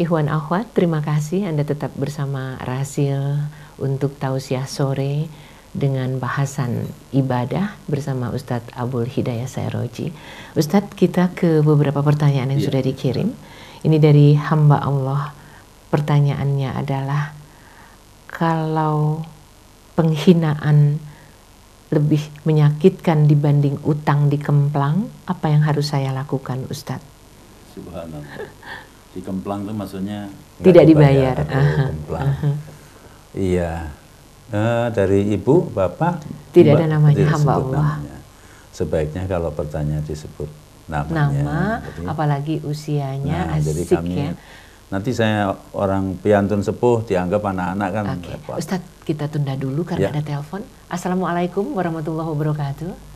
Ikhwan akhwat, terima kasih Anda tetap bersama Rasil untuk tausiah sore dengan bahasan ibadah bersama Ustadz Abul Hidayah Sairoji. Ustadz, kita ke beberapa pertanyaan yang sudah dikirim. Ini dari hamba Allah. Pertanyaannya adalah, kalau penghinaan lebih menyakitkan dibanding utang dikemplang, apa yang harus saya lakukan, Ustadz? Subhanallah. Dikemplang itu maksudnya tidak dibayar. Iya. Dari ibu, bapak tidak ada namanya, hamba Allah. Namanya. Sebaiknya kalau pertanyaan disebut namanya. Nama, jadi, apalagi usianya, asik jadi kami, ya. Nanti saya orang piantun sepuh dianggap anak-anak kan. Ustadz, kita tunda dulu karena ada telepon. Assalamualaikum warahmatullahi wabarakatuh.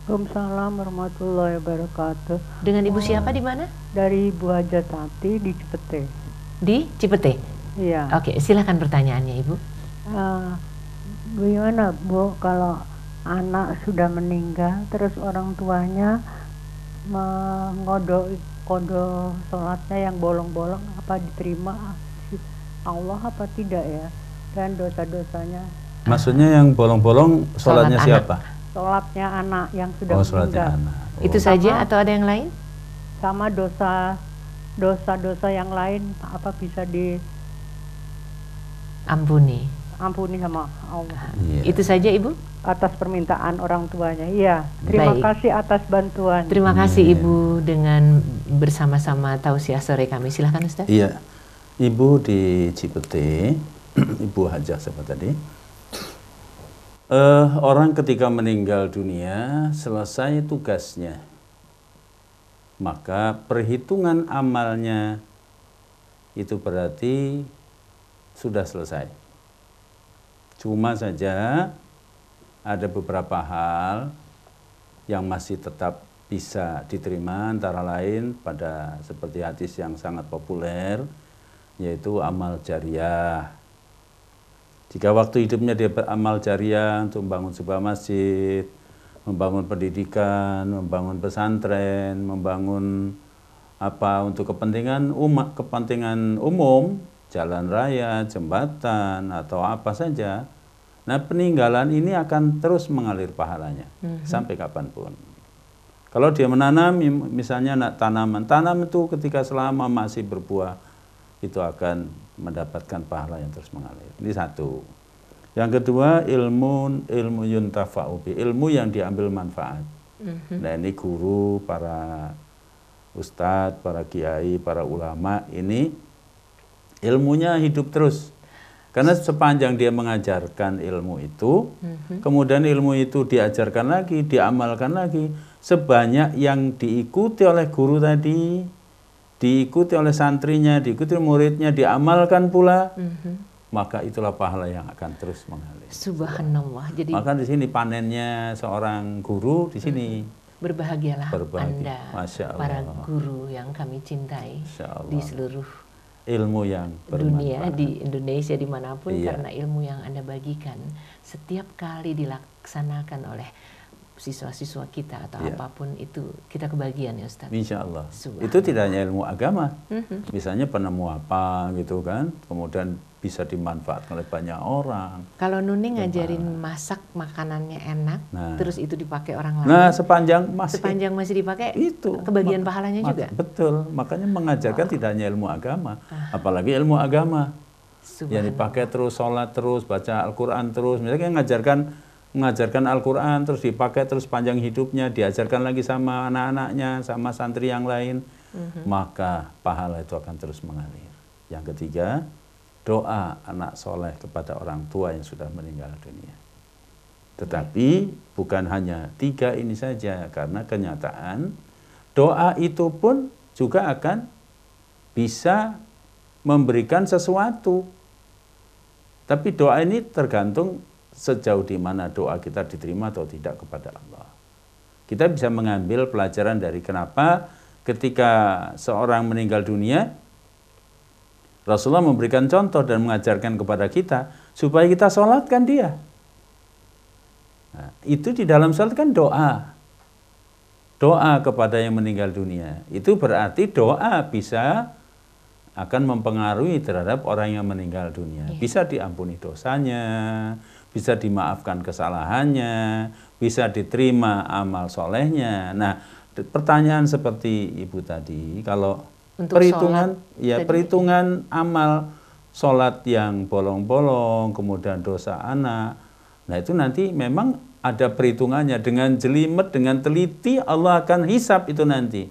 Waalaikumsalam warahmatullahi wabarakatuh. Dengan ibu siapa di mana? Dari Ibu Hajatati di Cipete. Di Cipete? Iya. Oke, silakan pertanyaannya Ibu. Gimana Bu kalau anak sudah meninggal terus orang tuanya mengodok sholatnya yang bolong-bolong, apa diterima Allah apa tidak ya? Dan dosa-dosanya. Maksudnya yang bolong-bolong sholatnya siapa? Sholatnya anak yang sudah meninggal. Itu saja atau ada yang lain? Sama dosa-dosa yang lain apa bisa ampuni sama Allah. Itu saja Ibu? Atas permintaan orang tuanya. Iya. Terima kasih atas bantuan. Terima kasih Ibu dengan bersama-sama tausiah sore kami. Silahkan Ustaz. Iya. Ibu di Cipete, Ibu Hajah siapa tadi? Orang ketika meninggal dunia selesai tugasnya, maka perhitungan amalnya itu berarti sudah selesai. Cuma saja ada beberapa hal yang masih tetap bisa diterima, antara lain pada seperti hadis yang sangat populer, yaitu amal jariah. Jika waktu hidupnya dia beramal jariah untuk membangun sebuah masjid, membangun pendidikan, membangun pesantren, membangun apa untuk kepentingan umat, kepentingan umum, jalan raya, jembatan atau apa saja. Nah, peninggalan ini akan terus mengalir pahalanya sampai kapanpun. Kalau dia menanam, misalnya tanaman itu ketika selama masih berbuah itu akan mendapatkan pahala yang terus mengalir. Ini satu. Yang kedua, ilmu yuntafa'u bi, ilmu yang diambil manfaat. Nah, ini guru, para ustadz, para kiai, para ulama, ini ilmunya hidup terus. Karena sepanjang dia mengajarkan ilmu itu, kemudian ilmu itu diajarkan lagi, diamalkan lagi, sebanyak yang diikuti oleh guru tadi, diikuti oleh santrinya, diikuti muridnya, diamalkan pula, maka itulah pahala yang akan terus mengalir. Subhanallah. Jadi maka di sini panennya seorang guru di sini. Berbahagialah Anda, para Allah. guru yang kami cintai di seluruh ilmu yang dunia, di Indonesia, dimanapun, karena ilmu yang Anda bagikan setiap kali dilaksanakan oleh siswa-siswa kita atau apapun itu, kita kebagian ya Ustaz. Insya Allah. Itu tidak hanya ilmu agama, misalnya penemu apa gitu kan, kemudian bisa dimanfaatkan oleh banyak orang. Kalau Nuni ngajarin masak makanannya enak, terus itu dipakai orang lain. Nah, sepanjang masih dipakai, itu kebagian pahalanya juga. Betul, makanya mengajarkan tidak hanya ilmu agama, apalagi ilmu agama yang dipakai terus, sholat terus, baca Al-Quran terus. Misalnya mengajarkan Al-Quran terus dipakai terus panjang hidupnya, diajarkan lagi sama anak-anaknya, sama santri yang lain, maka pahala itu akan terus mengalir. Yang ketiga, doa anak soleh kepada orang tua yang sudah meninggal dunia. Tetapi bukan hanya 3 ini saja, karena kenyataan doa itu pun juga akan bisa memberikan sesuatu. Tapi doa ini tergantung sejauh di mana doa kita diterima atau tidak kepada Allah. Kita bisa mengambil pelajaran dari kenapa ketika seorang meninggal dunia, Rasulullah memberikan contoh dan mengajarkan kepada kita supaya kita sholatkan dia. Nah, itu di dalam sholat kan doa. Doa kepada yang meninggal dunia. Itu berarti doa bisa akan mempengaruhi terhadap orang yang meninggal dunia. Bisa diampuni dosanya, bisa dimaafkan kesalahannya, bisa diterima amal solehnya. Nah, pertanyaan seperti Ibu tadi, kalau untuk perhitungan, sholat, ya perhitungan amal sholat yang bolong-bolong, kemudian dosa anak, nah itu nanti memang ada perhitungannya dengan jelimet, dengan teliti Allah akan hisab itu nanti.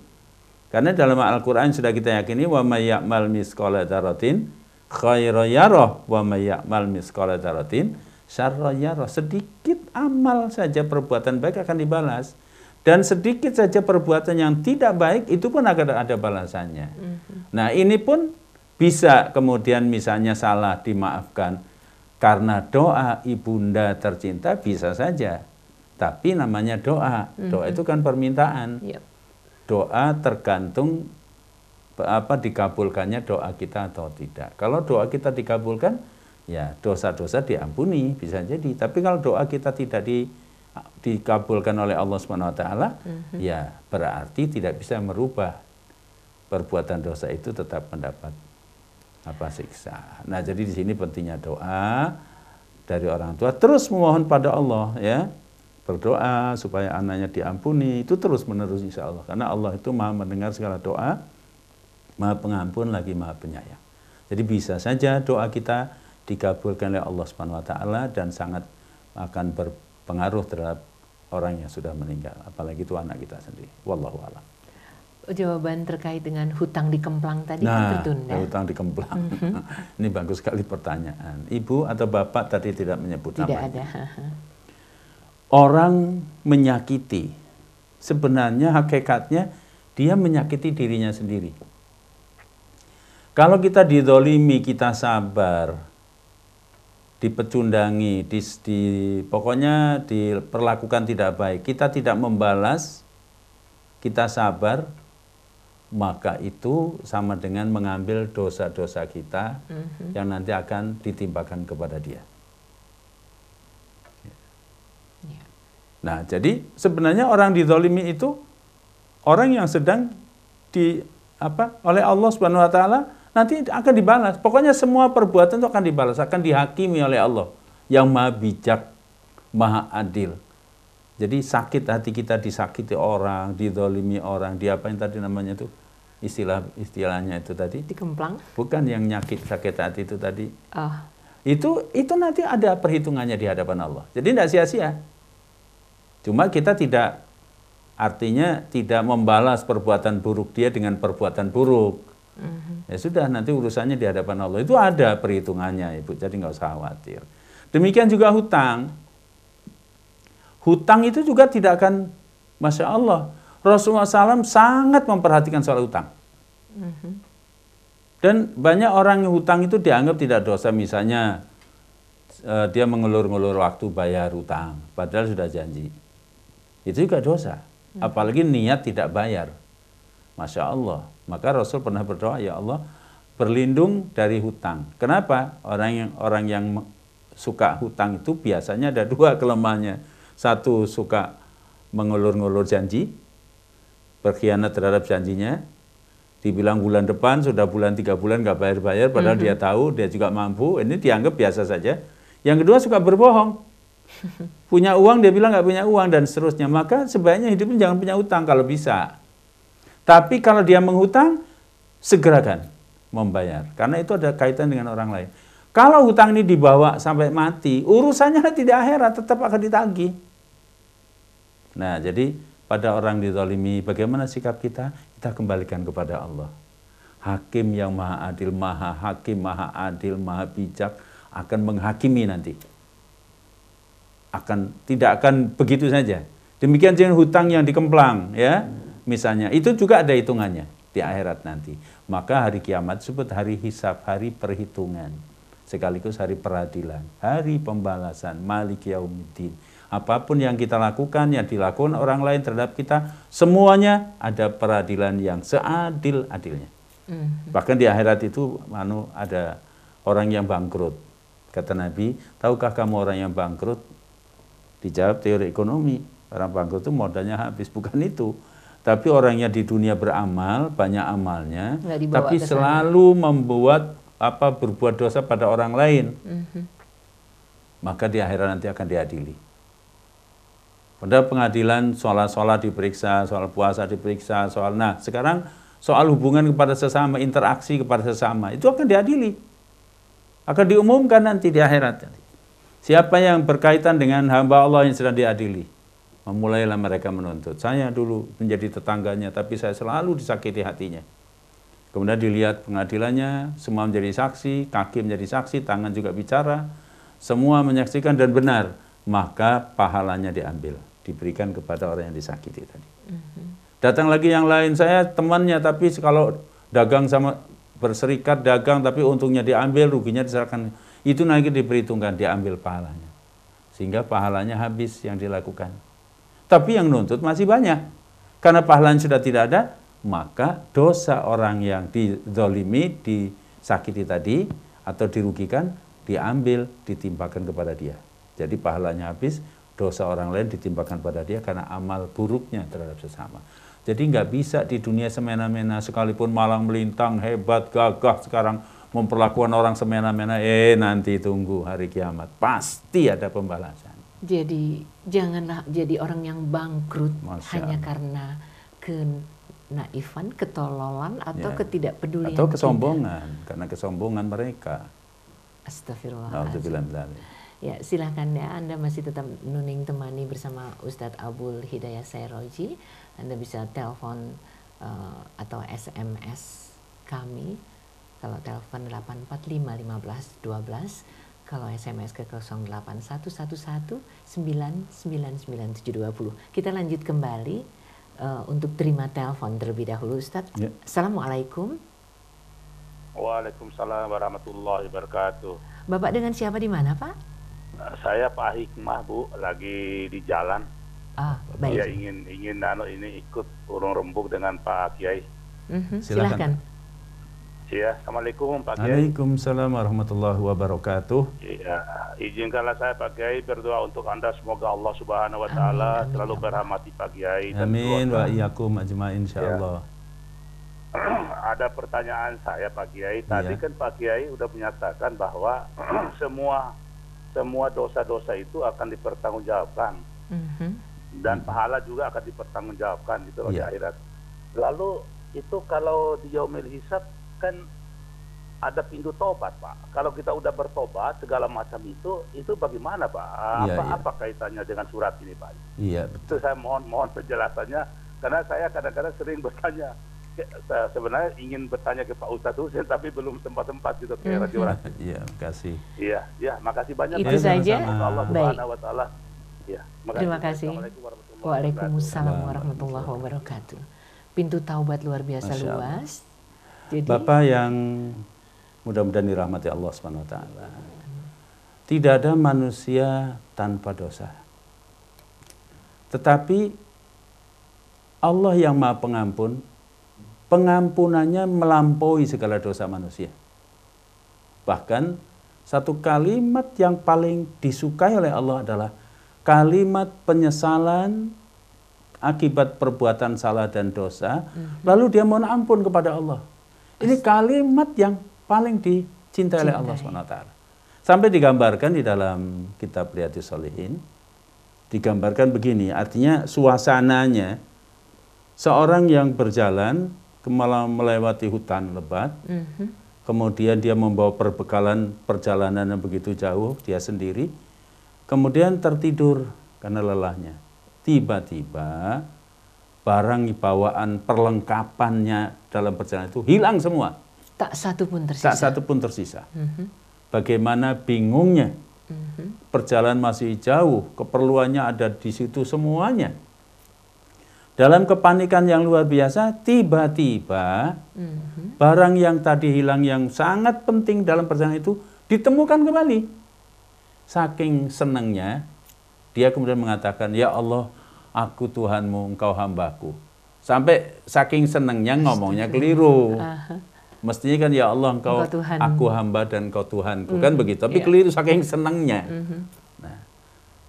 Karena dalam Al-Quran sudah kita yakini wa may ya'mal misqala dzarratin khairan yarah wa may ya'mal misqala dzarratin syarran yarah. Sedikit amal saja perbuatan baik akan dibalas, dan sedikit saja perbuatan yang tidak baik itu pun akan ada balasannya. Nah, ini pun bisa kemudian misalnya salah dimaafkan karena doa ibunda tercinta, bisa saja. Tapi namanya doa. Doa itu kan permintaan. Doa tergantung dikabulkannya doa kita atau tidak. Kalau doa kita dikabulkan, ya dosa-dosa diampuni, bisa jadi. Tapi kalau doa kita tidak dikabulkan oleh Allah SWT, ya berarti tidak bisa merubah perbuatan dosa itu, tetap mendapat siksa. Nah, jadi di sini pentingnya doa dari orang tua, terus memohon pada Allah, ya. Berdoa supaya anaknya diampuni, itu terus menerus insya Allah. Karena Allah itu maha mendengar segala doa, maha pengampun lagi maha penyayang. Jadi bisa saja doa kita dikabulkan oleh Allah SWT dan sangat akan berpengaruh terhadap orang yang sudah meninggal. Apalagi itu anak kita sendiri. Wallahu a'lam. Jawaban terkait dengan hutang dikemplang tadi kan tertunda. Hutang dikemplang. Ini bagus sekali pertanyaan. Ibu atau bapak tadi tidak menyebut namanya. Tidak ada. Orang menyakiti, sebenarnya hakikatnya dia menyakiti dirinya sendiri. Kalau kita dizolimi, kita sabar, dipecundangi, pokoknya diperlakukan tidak baik, kita tidak membalas, kita sabar, maka itu sama dengan mengambil dosa-dosa kita yang nanti akan ditimpakan kepada dia. Nah, jadi sebenarnya orang dizalimi itu orang yang sedang oleh Allah Subhanahu wa taala nanti akan dibalas. Pokoknya semua perbuatan itu akan dibalas, akan dihakimi oleh Allah yang Maha Bijak, Maha Adil. Jadi sakit hati kita disakiti orang, dizalimi orang, diapain tadi namanya itu? Istilahnya itu tadi? Dikemplang? Bukan yang sakit hati itu tadi. Oh. Itu nanti ada perhitungannya di hadapan Allah. Jadi tidak sia-sia. Cuma kita artinya tidak membalas perbuatan buruk dia dengan perbuatan buruk. Ya sudah, nanti urusannya di hadapan Allah. Itu ada perhitungannya, Ibu, jadi nggak usah khawatir. Demikian juga hutang. Hutang itu juga tidak akan, Masya Allah, Rasulullah SAW sangat memperhatikan soal hutang. Dan banyak orang yang hutang itu dianggap tidak dosa. Misalnya, dia mengulur-ngulur waktu bayar hutang, padahal sudah janji. Itu juga dosa. Apalagi niat tidak bayar. Masya Allah. Maka Rasul pernah berdoa, ya Allah, berlindung dari hutang. Kenapa? Orang yang suka hutang itu biasanya ada dua kelemahannya. Satu, suka mengulur-ngulur janji, berkhianat terhadap janjinya. Dibilang bulan depan, sudah bulan 3 bulan nggak bayar-bayar, padahal dia tahu, dia juga mampu. Ini dianggap biasa saja. Yang kedua, suka berbohong. Punya uang, dia bilang nggak punya uang, dan seterusnya. Maka sebaiknya hidupnya jangan punya utang kalau bisa. Tapi kalau dia menghutang, segerakan membayar. Karena itu ada kaitan dengan orang lain. Kalau hutang ini dibawa sampai mati, urusannya nanti di akhirat tetap akan ditagih. Nah, jadi pada orang dizalimi, bagaimana sikap kita? Kita kembalikan kepada Allah. Hakim yang maha adil, maha hakim, maha adil, maha bijak, akan menghakimi nanti. Tidak akan begitu saja. Demikian dengan hutang yang dikemplang, ya, misalnya, itu juga ada hitungannya di akhirat nanti. Maka hari kiamat disebut hari hisab, hari perhitungan, sekaligus hari peradilan, hari pembalasan, maliki yaumiddin. Apapun yang kita lakukan, yang dilakukan orang lain terhadap kita, semuanya ada peradilan yang seadil-adilnya. Bahkan di akhirat itu ada orang yang bangkrut. Kata Nabi, tahukah kamu orang yang bangkrut? Dijawab teori ekonomi. Orang bangkrut itu modalnya habis. Bukan itu. Tapi orangnya di dunia beramal, banyak amalnya, Nggak dibawa tapi ke sana. selalu berbuat dosa pada orang lain. Maka di akhirat nanti akan diadili. Pada pengadilan sholat diperiksa, soal puasa diperiksa, sekarang soal hubungan kepada sesama, interaksi kepada sesama, itu akan diadili. Akan diumumkan nanti di akhirat. Siapa yang berkaitan dengan hamba Allah yang sedang diadili? Memulailah mereka menuntut. Saya dulu menjadi tetangganya, tapi saya selalu disakiti hatinya. Kemudian dilihat pengadilannya, semua menjadi saksi, kaki menjadi saksi, tangan juga bicara, semua menyaksikan dan benar. Maka pahalanya diambil, diberikan kepada orang yang disakiti tadi. Datang lagi yang lain, saya temannya, tapi kalau dagang sama berserikat dagang, tapi untungnya diambil, ruginya diserahkan. Itu nanti diperhitungkan, diambil pahalanya. Sehingga pahalanya habis yang dilakukan. Tapi yang nuntut masih banyak. Karena pahalanya sudah tidak ada, maka dosa orang yang dizalimi, disakiti tadi, atau dirugikan, diambil, ditimpakan kepada dia. Jadi pahalanya habis, dosa orang lain ditimpakan pada dia karena amal buruknya terhadap sesama. Jadi nggak bisa di dunia semena-mena, sekalipun malang melintang, hebat, gagah sekarang memperlakukan orang semena-mena, nanti tunggu hari kiamat. Pasti ada pembalasan. Jadi janganlah jadi orang yang bangkrut hanya Allah. karena kenaifan, ketololan, atau ketidakpedulian. Atau kesombongan, karena kesombongan mereka. Astagfirullahaladzim. Ya, silahkan ya, Anda masih tetap nuning temani bersama Ustadz Abul Hidayah Sairoji. Anda bisa telepon atau SMS kami. Kalau telepon 845 15 12, kalau SMS ke 08111199920. Kita lanjut kembali untuk terima telepon terlebih dahulu, Ustadz. Ya. Assalamualaikum. Waalaikumsalam warahmatullahi wabarakatuh. Bapak dengan siapa di mana, Pak? Saya Pak Hikmah, Bu, lagi di jalan. Baik. Saya ingin ini ikut urung rembuk dengan Pak Kiai. Silakan. Ya, Assalamualaikum Pak Kiai. Waalaikumsalam warahmatullahi wabarakatuh. Ya, izinkanlah saya Pak Kiai berdoa untuk Anda, semoga Allah Subhanahu wa taala selalu berrahmati Pak Kiai dan Amin wa keluarga. iyyakum ajmain insyaallah. Ada pertanyaan saya Pak Kiai. Tadi kan Pak Kiai udah menyatakan bahwa semua dosa-dosa itu akan dipertanggungjawabkan. Dan pahala juga akan dipertanggungjawabkan gitu loh di akhirat. Lalu itu kalau di yaumil hisab kan ada pintu tobat, Pak. Kalau kita udah bertobat segala macam itu bagaimana, Pak? Apa kaitannya dengan surat ini, Pak? Iya, betul. Itu saya mohon penjelasannya karena saya kadang-kadang sering bertanya. Saya sebenarnya ingin bertanya ke Pak Ustadz Husein tapi belum sempat gitu ke Radio Rasul. Iya, makasih. Iya, makasih banyak. Itu saja. Allah Baik. Subhanahu wa taala. Ya, Terima kasih. Waalaikumsalam warahmatullahi wabarakatuh. Pintu taubat luar biasa luas. Jadi, Bapak yang mudah-mudahan dirahmati Allah SWT. Tidak ada manusia tanpa dosa. Tetapi Allah yang Maha Pengampun, pengampunannya melampaui segala dosa manusia. Bahkan satu kalimat yang paling disukai oleh Allah adalah kalimat penyesalan akibat perbuatan salah dan dosa, lalu dia mohon ampun kepada Allah. Ini kalimat yang paling dicintai oleh Allah SWT. Sampai digambarkan di dalam kitab Riyadhus Shalihin, digambarkan begini, artinya suasananya seorang yang berjalan melewati hutan lebat, kemudian dia membawa perbekalan perjalanan yang begitu jauh, dia sendiri, kemudian tertidur karena lelahnya. Tiba-tiba barang bawaan perlengkapannya dalam perjalanan itu hilang semua. Tak satu pun tersisa. Tak satu pun tersisa. Bagaimana bingungnya. Perjalanan masih jauh, keperluannya ada di situ semuanya. Dalam kepanikan yang luar biasa, tiba-tiba barang yang tadi hilang yang sangat penting dalam perjalanan itu ditemukan kembali. Saking senangnya, dia kemudian mengatakan, ya Allah, aku Tuhanmu, engkau hambaku. Sampai saking senangnya ngomongnya keliru. Mestinya kan ya Allah, engkau aku hamba dan engkau Tuhanku. Kan begitu, tapi keliru saking senangnya. Nah,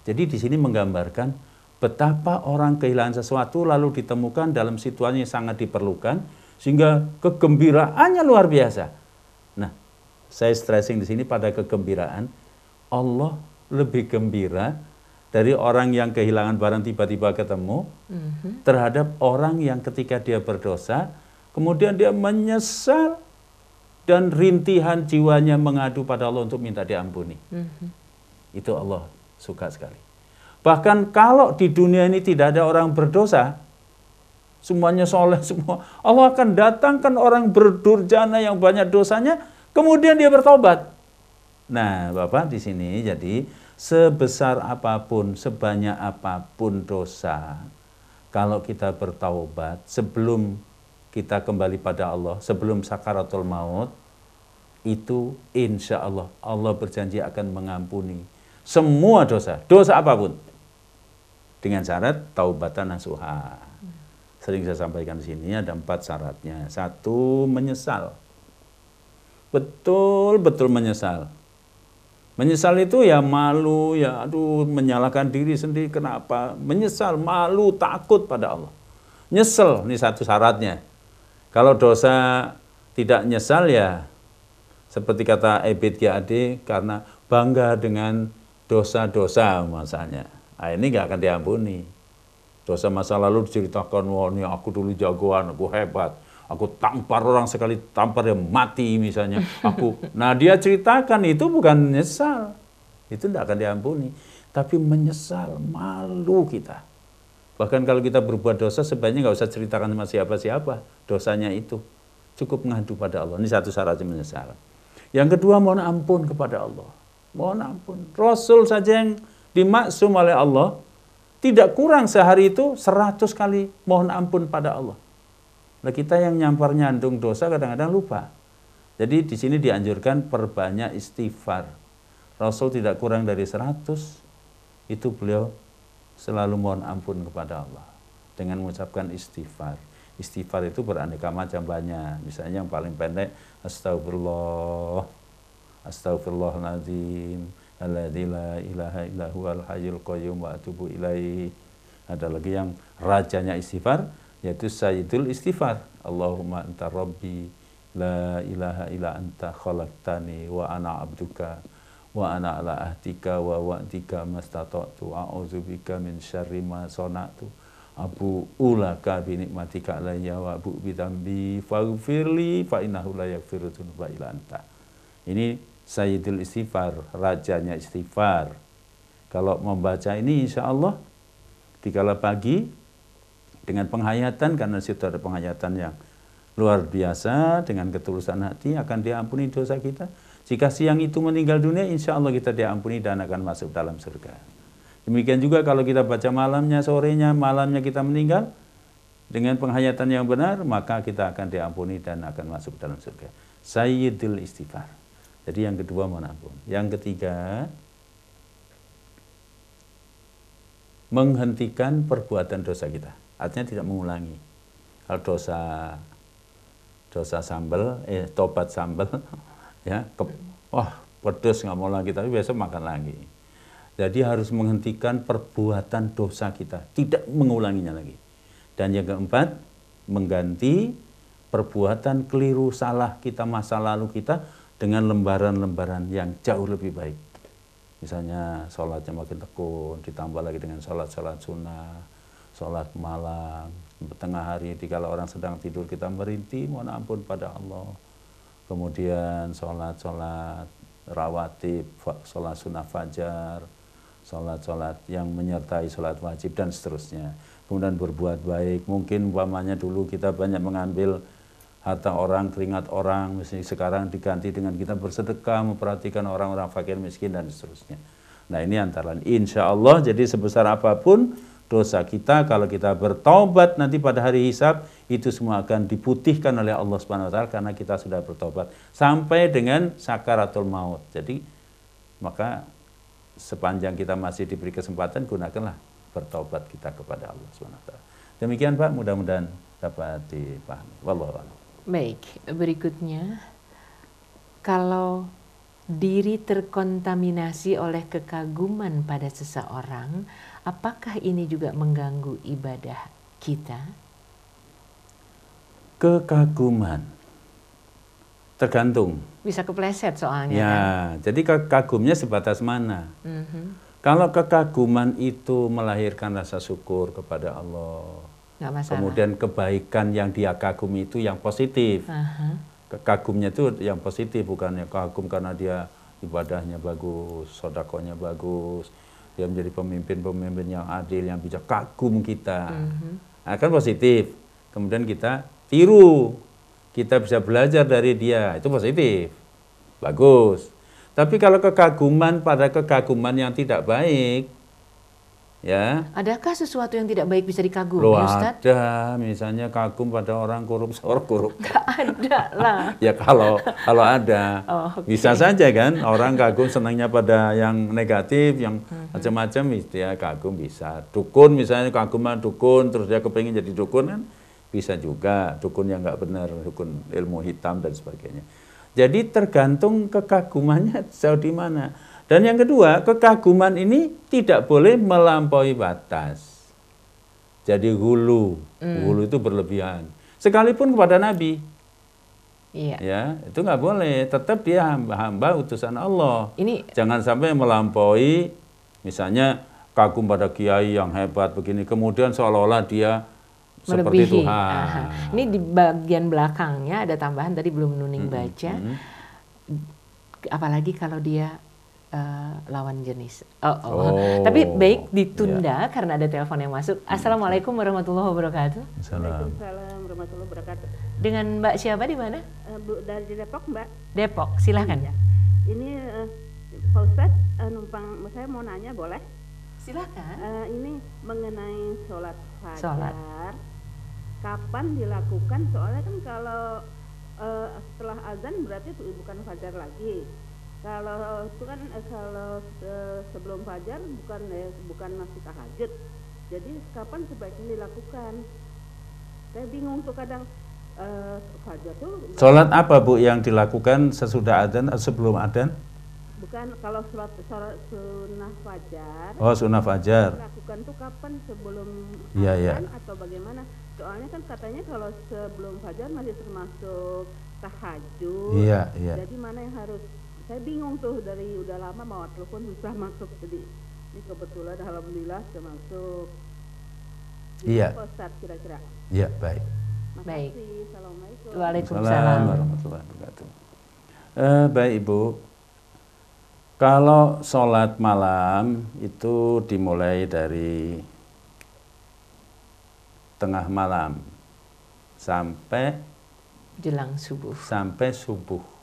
jadi di sini menggambarkan betapa orang kehilangan sesuatu lalu ditemukan dalam situasi yang sangat diperlukan, sehingga kegembiraannya luar biasa. Nah, saya stressing di sini pada kegembiraan. Allah lebih gembira dari orang yang kehilangan barang tiba-tiba ketemu terhadap orang yang ketika dia berdosa, kemudian dia menyesal dan rintihan jiwanya mengadu pada Allah untuk minta diampuni. Itu Allah suka sekali. Bahkan kalau di dunia ini tidak ada orang berdosa, semuanya soleh semua, Allah akan datangkan orang berdurjana yang banyak dosanya, kemudian dia bertobat. Nah, Bapak di sini jadi sebesar apapun, sebanyak apapun dosa, kalau kita bertaubat sebelum kita kembali pada Allah, sebelum sakaratul maut, itu insya Allah, Allah berjanji akan mengampuni semua dosa, dosa apapun, dengan syarat taubatan nasuha. Sering saya sampaikan di sini ada 4 syaratnya. 1, menyesal, betul-betul menyesal. Menyesal itu ya malu, ya aduh menyalahkan diri sendiri, kenapa? Menyesal, malu, takut pada Allah. Nyesel, ini 1 syaratnya. Kalau dosa tidak nyesal ya seperti kata Ebit GAD, karena bangga dengan dosa-dosa misalnya. Nah, ini nggak akan diampuni. Dosa masa lalu diceritakan, wah ini aku dulu jagoan, aku hebat. Aku tampar orang sekali, tampar dia mati misalnya. Nah dia ceritakan itu bukan menyesal, itu tidak akan diampuni, tapi menyesal, malu kita. Bahkan kalau kita berbuat dosa sebaiknya nggak usah ceritakan sama siapa-siapa dosanya itu, cukup mengadu pada Allah. Ini 1 syaratnya menyesal. Yang kedua, mohon ampun kepada Allah. Mohon ampun. Rasul saja yang dimaksum oleh Allah tidak kurang sehari itu 100 kali mohon ampun pada Allah. Nah, kita yang nyampar nyandung dosa kadang-kadang lupa. Jadi di sini dianjurkan perbanyak istighfar. Rasul tidak kurang dari 100, itu beliau selalu mohon ampun kepada Allah dengan mengucapkan istighfar. Istighfar itu beraneka macam banyak. Misalnya yang paling pendek, astagfirullah, astagfirullahaladzim, alladzi la ilaha illa huwal hayyul qayyum wa atubu ilaih. Ada lagi yang rajanya istighfar, yaitu sayyidul istighfar. Allahumma anta rabbi la ilaha illa anta khalaqtani wa ana abduka wa ana ala ahdika wa wa'dika mastata'tu a'udzubika min syarri ma sana'tu abu ulaka bi nikmatika alayya wa abu bidambi faghfirli fa innahu la yaghfiru dzunuba illa anta. Ini sayyidul istighfar, rajanya istighfar. Kalau membaca ini insya Allah dikala pagi dengan penghayatan, karena situ ada penghayatan yang luar biasa, dengan ketulusan hati akan diampuni dosa kita. Jika siang itu meninggal dunia, insya Allah kita diampuni dan akan masuk dalam surga. Demikian juga kalau kita baca malamnya, sorenya, malamnya kita meninggal, dengan penghayatan yang benar, maka kita akan diampuni dan akan masuk dalam surga. Sayyidul istighfar. Jadi yang kedua mohon ampun. Yang ketiga, menghentikan perbuatan dosa kita. Artinya tidak mengulangi. Kalau dosa sambal, tobat sambal, ya, wah pedes nggak mau lagi, tapi besok makan lagi. Jadi harus menghentikan perbuatan dosa kita, tidak mengulanginya lagi. Dan yang keempat, mengganti perbuatan keliru salah kita masa lalu kita dengan lembaran-lembaran yang jauh lebih baik. Misalnya sholatnya makin tekun, ditambah lagi dengan sholat-sholat sunnah, sholat malam, tengah hari dikala orang sedang tidur kita merintih mohon ampun pada Allah. Kemudian sholat rawatib, sholat sunnah fajar, sholat yang menyertai sholat wajib dan seterusnya. Kemudian berbuat baik, mungkin umpamanya dulu kita banyak mengambil harta orang, keringat orang, misalnya sekarang diganti dengan kita bersedekah, memperhatikan orang-orang fakir miskin dan seterusnya. Nah ini antara insya Allah, jadi sebesar apapun dosa kita, kalau kita bertobat nanti pada hari hisab, itu semua akan diputihkan oleh Allah Subhanahu wa taala karena kita sudah bertobat sampai dengan sakaratul maut. Jadi maka sepanjang kita masih diberi kesempatan, gunakanlah bertobat kita kepada Allah Subhanahu wa taala. Demikian Pak, mudah-mudahan dapat dipahami. Wallahu a'lam. Baik, berikutnya, kalau diri terkontaminasi oleh kekaguman pada seseorang apakah ini juga mengganggu ibadah kita? Kekaguman tergantung. Bisa kepleset soalnya ya, kan? Jadi kagumnya sebatas mana? Kalau kekaguman itu melahirkan rasa syukur kepada Allah, Nggak masalah. kemudian kebaikan yang dia kagumi itu yang positif. Kagumnya itu yang positif, bukannya kagum karena dia ibadahnya bagus, sodakonya bagus, dia menjadi pemimpin-pemimpin yang adil, yang bijak, kagum kita. Akan positif. Kemudian kita tiru, kita bisa belajar dari dia, itu positif, bagus. Tapi kalau kekaguman pada kekaguman yang tidak baik, ya. Adakah sesuatu yang tidak baik bisa dikagumi, Loh, Ustadz? ada, misalnya kagum pada orang koruptor. Gak ada lah. Ya kalau ada, bisa saja kan orang kagum senangnya pada yang negatif, yang macam-macam, ya kagum bisa. Dukun misalnya kaguman dukun, terus dia kepingin jadi dukun kan, bisa juga. Dukun yang nggak benar, dukun ilmu hitam dan sebagainya. Jadi tergantung kekagumannya sejauh di mana. Dan yang kedua, kekaguman ini tidak boleh melampaui batas. Jadi hulu itu berlebihan. Sekalipun kepada Nabi, ya itu nggak boleh. Tetap dia hamba utusan Allah. Jangan sampai melampaui, misalnya kagum pada kiai yang hebat begini, kemudian seolah-olah dia seperti Tuhan. Ini di bagian belakangnya ada tambahan tadi belum Nuning baca. Apalagi kalau dia lawan jenis. Tapi baik ditunda karena ada telepon yang masuk. Assalamualaikum warahmatullahi wabarakatuh. Waalaikumsalam warahmatullahi wabarakatuh. Dengan Mbak siapa di mana? Bu dari Depok, Mbak. Depok, silahkan. Ya. Ini Pak Ustadz numpang, saya mau nanya boleh? Silakan. Ini mengenai sholat fajar. Kapan dilakukan? Soalnya kan kalau setelah azan berarti itu bukan fajar lagi. Kalau itu kan kalau sebelum fajar bukan masih tahajud. Jadi kapan sebaiknya dilakukan? Saya bingung tuh kadang fajar tuh. Sholat apa Bu yang dilakukan sesudah adzan atau sebelum adzan? Bukan, kalau sholat sunnah fajar. Oh, sunnah fajar. Dilakukan tuh kapan, sebelum adzan atau bagaimana? Soalnya kan katanya kalau sebelum fajar masih termasuk tahajud. Iya. Jadi mana yang harus? Saya bingung tuh, dari udah lama mau telepon bisa masuk, jadi ini kebetulan alhamdulillah sudah masuk. Iya. Ustaz kira-kira. Iya, baik. Baik. Assalamualaikum. Waalaikumsalam warahmatullahi wabarakatuh. Baik Ibu. Kalau sholat malam itu dimulai dari tengah malam sampai jelang subuh. Sampai subuh.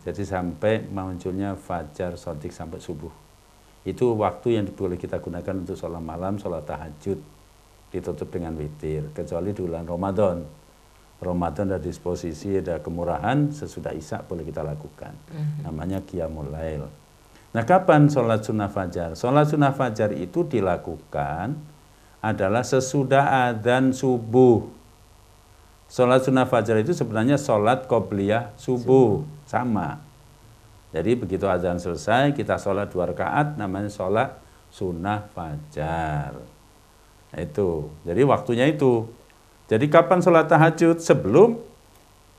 Jadi sampai munculnya fajar shadiq sampai subuh. Itu waktu yang boleh kita gunakan untuk sholat malam, sholat tahajud. Ditutup dengan witir, kecuali di bulan Ramadan. Ramadan ada disposisi, ada kemurahan, sesudah isya boleh kita lakukan. Namanya qiyamul lail. Nah, kapan sholat sunnah fajar? Sholat sunnah fajar itu dilakukan adalah sesudah adzan subuh. Sholat sunnah fajar itu sebenarnya sholat qobliyah subuh. Sama. Jadi begitu adzan selesai, kita sholat 2 rakaat, namanya sholat sunnah fajar. Nah, itu. Jadi waktunya itu. Jadi kapan sholat tahajud? Sebelum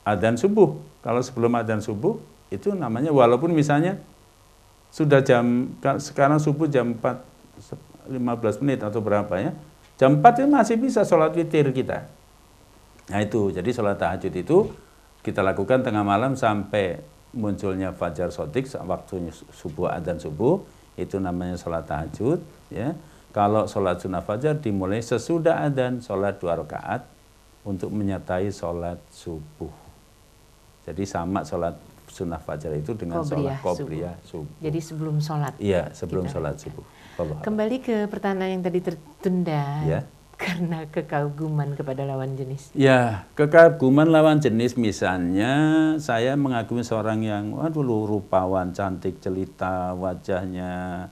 adzan subuh. Kalau sebelum adzan subuh, itu namanya, walaupun misalnya sudah sekarang subuh jam 4:15 atau berapa ya, jam 4 itu masih bisa sholat witir kita. Nah itu, jadi sholat tahajud itu kita lakukan tengah malam sampai munculnya fajar shadiq, waktunya subuh, adzan subuh, itu namanya sholat tahajud. Ya. Kalau sholat sunnah fajar dimulai sesudah adzan, sholat 2 rakaat untuk menyertai sholat subuh. Jadi sama sholat sunnah fajar itu dengan sholat qobliyah subuh. Jadi sebelum sholat. Iya, sebelum sholat subuh. Kembali ke pertanyaan yang tadi tertunda. Ya. Karena kekaguman kepada lawan jenis. Ya, kekaguman lawan jenis, misalnya saya mengagumi seorang yang rupawan, cantik, jelita, wajahnya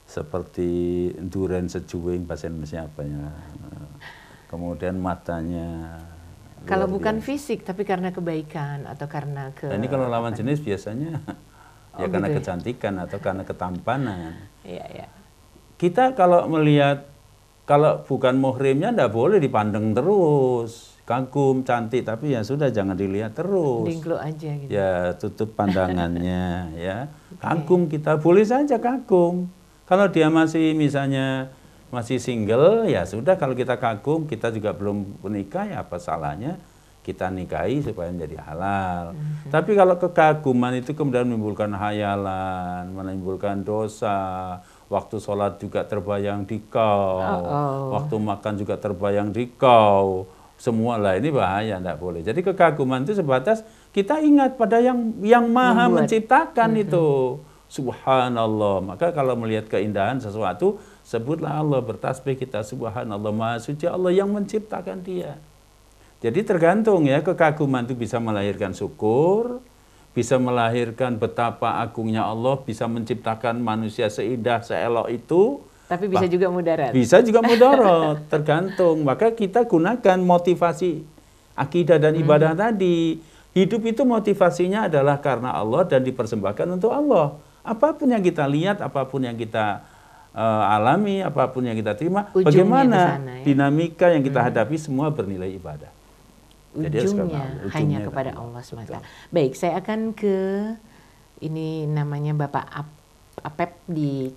seperti duren sejuwing, bahasa Indonesia apa ya. Kemudian matanya. Kalau bukan fisik, tapi karena kebaikan atau karena ini kalau lawan jenis biasanya ya karena kecantikan atau karena ketampanan. Iya. kita kalau melihat, kalau bukan muhrimnya ndak boleh dipandang terus. Kagum, cantik, tapi ya sudah jangan dilihat terus. Dingkluk aja gitu. Ya, tutup pandangannya ya. Kagum kita, boleh saja kagum. Kalau dia masih misalnya masih single, ya sudah kalau kita kagum, kita juga belum menikah, ya apa salahnya kita nikahi supaya menjadi halal. Tapi kalau kekaguman itu kemudian menimbulkan hayalan, menimbulkan dosa, waktu sholat juga terbayang di kau, waktu makan juga terbayang di kau, semua lah ini bahaya, tidak boleh. Jadi kekaguman itu sebatas kita ingat pada yang maha menciptakan itu. Subhanallah. Maka kalau melihat keindahan sesuatu, sebutlah Allah, bertasbih kita, subhanallah, maha suci Allah yang menciptakan dia. Jadi tergantung ya, kekaguman itu bisa melahirkan syukur, bisa melahirkan betapa agungnya Allah, bisa menciptakan manusia seindah, seelok itu. Tapi bisa juga mudarat. Bisa juga mudarat, tergantung. Maka kita gunakan motivasi akidah dan ibadah tadi. Hidup itu motivasinya adalah karena Allah dan dipersembahkan untuk Allah. Apapun yang kita lihat, apapun yang kita alami, apapun yang kita terima, ujungnya bagaimana kesana, ya? Dinamika yang kita hadapi semua bernilai ibadah. Ujungnya hanya kepada Allah semata. Baik, saya akan ke ini namanya Bapak Apep di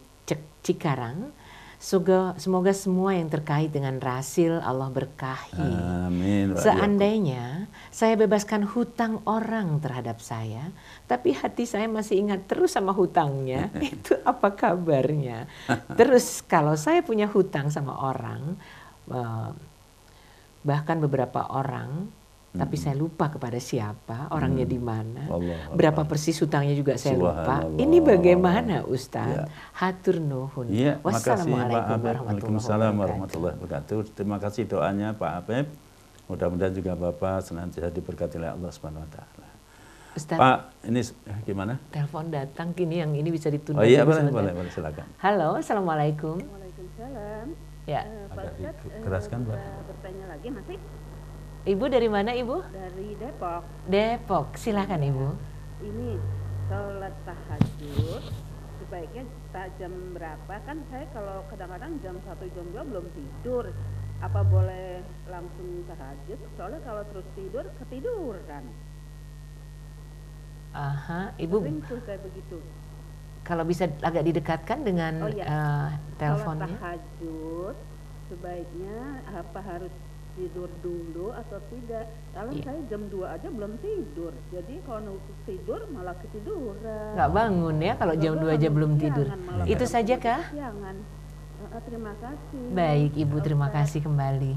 Cikarang. Semoga semua yang terkait dengan Rasil Allah berkahi. Amin. Seandainya saya bebaskan hutang orang terhadap saya, tapi hati saya masih ingat terus sama hutangnya, itu apa kabarnya? Terus kalau saya punya hutang sama orang, bahkan beberapa orang, tapi saya lupa kepada siapa, orangnya di mana, berapa persis hutangnya juga saya lupa. Ini bagaimana Ustadz? Ya. Hatur nuhun. Ya, Wassalamualaikum warahmatullahi wabarakatuh. Terima kasih doanya Pak Apep. Mudah-mudahan juga Bapak senantiasa diberkati oleh Allah Subhanahu wa taala. Ustadz, Pak, ini gimana? Telepon datang kini, yang ini bisa ditunda. Oh iya, boleh silakan. Halo, assalamualaikum. Waalaikumsalam. Ya. Pak Ustadz, keraskan, Pak. Bertanya lagi masih? Ibu dari mana, Ibu? Dari Depok. Depok, silakan Ibu. Ini sholat tahajud sebaiknya jam berapa? Kan saya kalau kadang-kadang jam 1 jam 2 belum tidur. Apa boleh langsung tahajud? Soalnya kalau terus tidur ketiduran. Aha, Ibu. Sering tuh saya begitu. Kalau bisa agak didekatkan dengan teleponnya. Sholat tahajud sebaiknya apa harus tidur dulu atau tidak? Kalau saya jam 2 aja belum tidur, jadi kalau tidur malah ketiduran. Nggak bangun ya kalau jam 2 aja belum tidur. Itu saja kah? Jangan. Terima kasih. Baik Ibu, terima kasih kembali.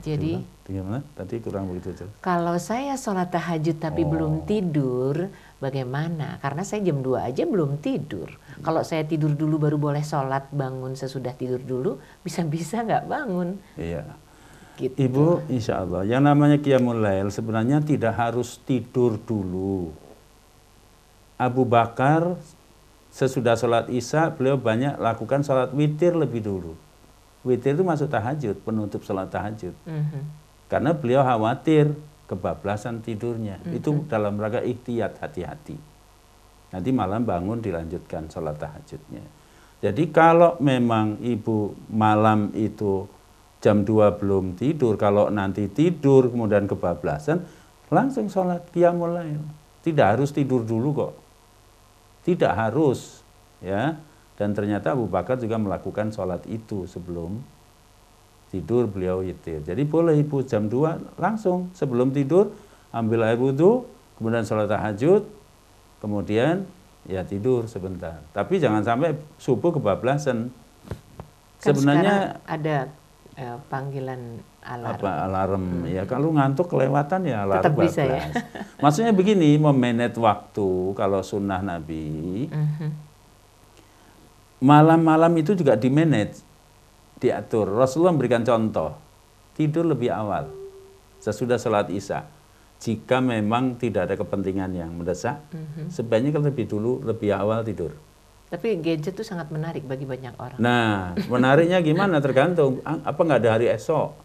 Jadi gimana? Tadi kurang begitu. Kalau saya sholat tahajud tapi belum tidur, bagaimana? Karena saya jam 2 aja belum tidur. Kalau saya tidur dulu baru boleh sholat, bangun sesudah tidur dulu, bisa-bisa nggak bangun. Iya. Gitu. Ibu, insya Allah, yang namanya Qiyamul Lail sebenarnya tidak harus tidur dulu. Abu Bakar sesudah sholat Isya, beliau banyak lakukan sholat witir lebih dulu. Witir itu masuk tahajud, penutup sholat tahajud. Karena beliau khawatir kebablasan tidurnya. Itu dalam rangka ikhtiyat, hati-hati. Nanti malam bangun dilanjutkan sholat tahajudnya. Jadi kalau memang ibu malam itu jam 2 belum tidur, kalau nanti tidur kemudian kebablasan, langsung sholat Qiyamul Lail. Tidak harus tidur dulu kok. Tidak harus, ya. Dan ternyata Abu Bakar juga melakukan sholat itu sebelum tidur, beliau witir. Jadi boleh ibu jam 2 langsung sebelum tidur ambil air wudhu, kemudian sholat tahajud, kemudian ya tidur sebentar. Tapi jangan sampai subuh kebablasan. Kan sebenarnya ada panggilan alarm. Alarm ya, kalau ngantuk kelewatan ya alarm tetap bisa ya. Maksudnya begini, memanage waktu kalau sunnah Nabi. Malam-malam itu juga di-manage, diatur. Rasulullah memberikan contoh, tidur lebih awal sesudah sholat Isya. Jika memang tidak ada kepentingan yang mendesak, sebaiknya lebih dulu, lebih awal tidur. Tapi gadget itu sangat menarik bagi banyak orang. Nah, menariknya gimana? Tergantung. Apa nggak ada hari esok?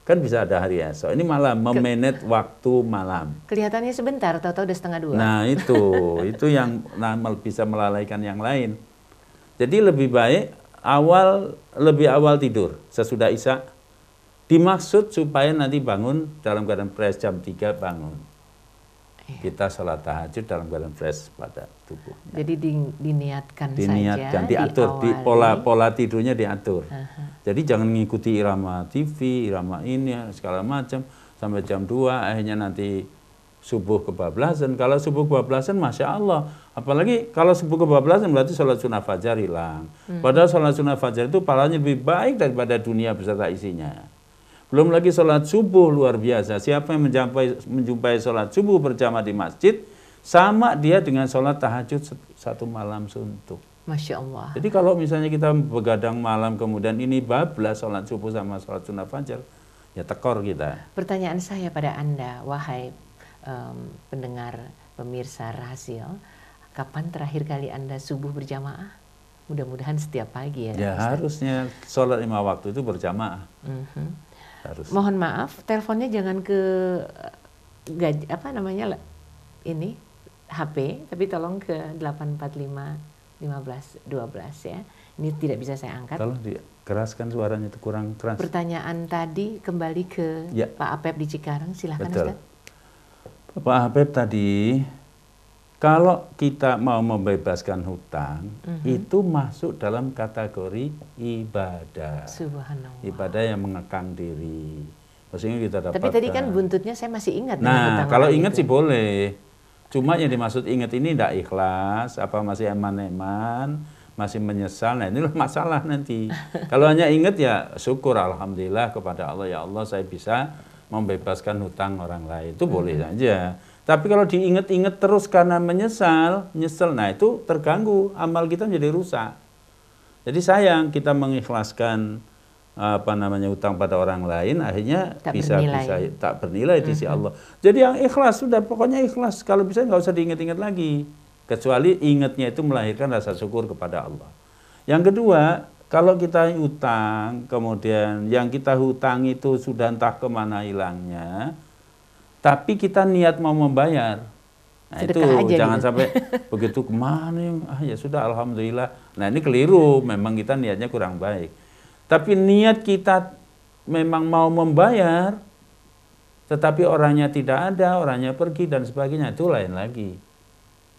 Kan bisa ada hari esok. Ini malam, memanage waktu malam. Kelihatannya sebentar, tahu-tahu udah 1:30. Nah itu yang bisa melalaikan yang lain. Jadi lebih baik lebih awal tidur sesudah Isya, dimaksud supaya nanti bangun dalam keadaan fresh, jam 3 bangun. Kita sholat tahajud dalam keadaan fresh pada tubuh. Jadi diniatkan diniatkan, saja, diatur, pola tidurnya diatur. Jadi jangan mengikuti irama TV, irama ini segala macam sampai jam 2, akhirnya nanti subuh kebablasan. Kalau subuh kebablasan, Masya Allah. Apalagi kalau subuh kebablasan berarti sholat sunnah fajar hilang. Padahal sholat sunnah fajar itu pahalanya lebih baik daripada dunia beserta isinya. Belum lagi sholat subuh luar biasa. Siapa yang menjumpai sholat subuh berjamaah di masjid, sama dia dengan sholat tahajud satu malam suntuk. Masya Allah. Jadi kalau misalnya kita begadang malam kemudian ini bablas sholat subuh sama sholat sunnah fajar, ya tekor kita. Pertanyaan saya pada Anda, wahai pendengar pemirsa Rahasil, kapan terakhir kali Anda subuh berjamaah? Mudah-mudahan setiap pagi ya. Ya Ustaz. Harusnya sholat 5 waktu itu berjamaah. Harus. Mohon maaf, teleponnya jangan ke ini HP, tapi tolong ke 845 15 12 ya. Ini tidak bisa saya angkat. Tolong dikeraskan suaranya, itu kurang keras. Pertanyaan tadi kembali ke Pak Apep di Cikarang, silahkan. Betul. Ustaz. Pak Apep tadi, kalau kita mau membebaskan hutang, itu masuk dalam kategori ibadah. Subhanallah. Ibadah yang mengekang diri. Maksudnya kita dapatkan. Tapi tadi kan buntutnya saya masih ingat. Nah, kalau ingat sih boleh. Cuma yang dimaksud ingat ini tidak ikhlas, apa masih eman-eman, masih menyesal. Nah, inilah masalah nanti. Kalau hanya ingat ya syukur, alhamdulillah kepada Allah, ya Allah saya bisa membebaskan hutang orang lain, itu boleh saja. Tapi kalau diingat-ingat terus karena nyesel, nah itu terganggu, amal kita jadi rusak. Jadi sayang kita mengikhlaskan hutang pada orang lain, akhirnya bisa tak bernilai di sisi Allah. Jadi yang ikhlas sudah, pokoknya ikhlas. Kalau bisa nggak usah diingat-ingat lagi, kecuali ingatnya itu melahirkan rasa syukur kepada Allah. Yang kedua, kalau kita hutang, kemudian yang kita hutang itu sudah entah kemana hilangnya, tapi kita niat mau membayar. Nah sedekah itu jangan gitu. Sampai begitu kemana, ya sudah alhamdulillah. Nah ini keliru, memang kita niatnya kurang baik. Tapi niat kita memang mau membayar, tetapi orangnya tidak ada, orangnya pergi dan sebagainya, itu lain lagi.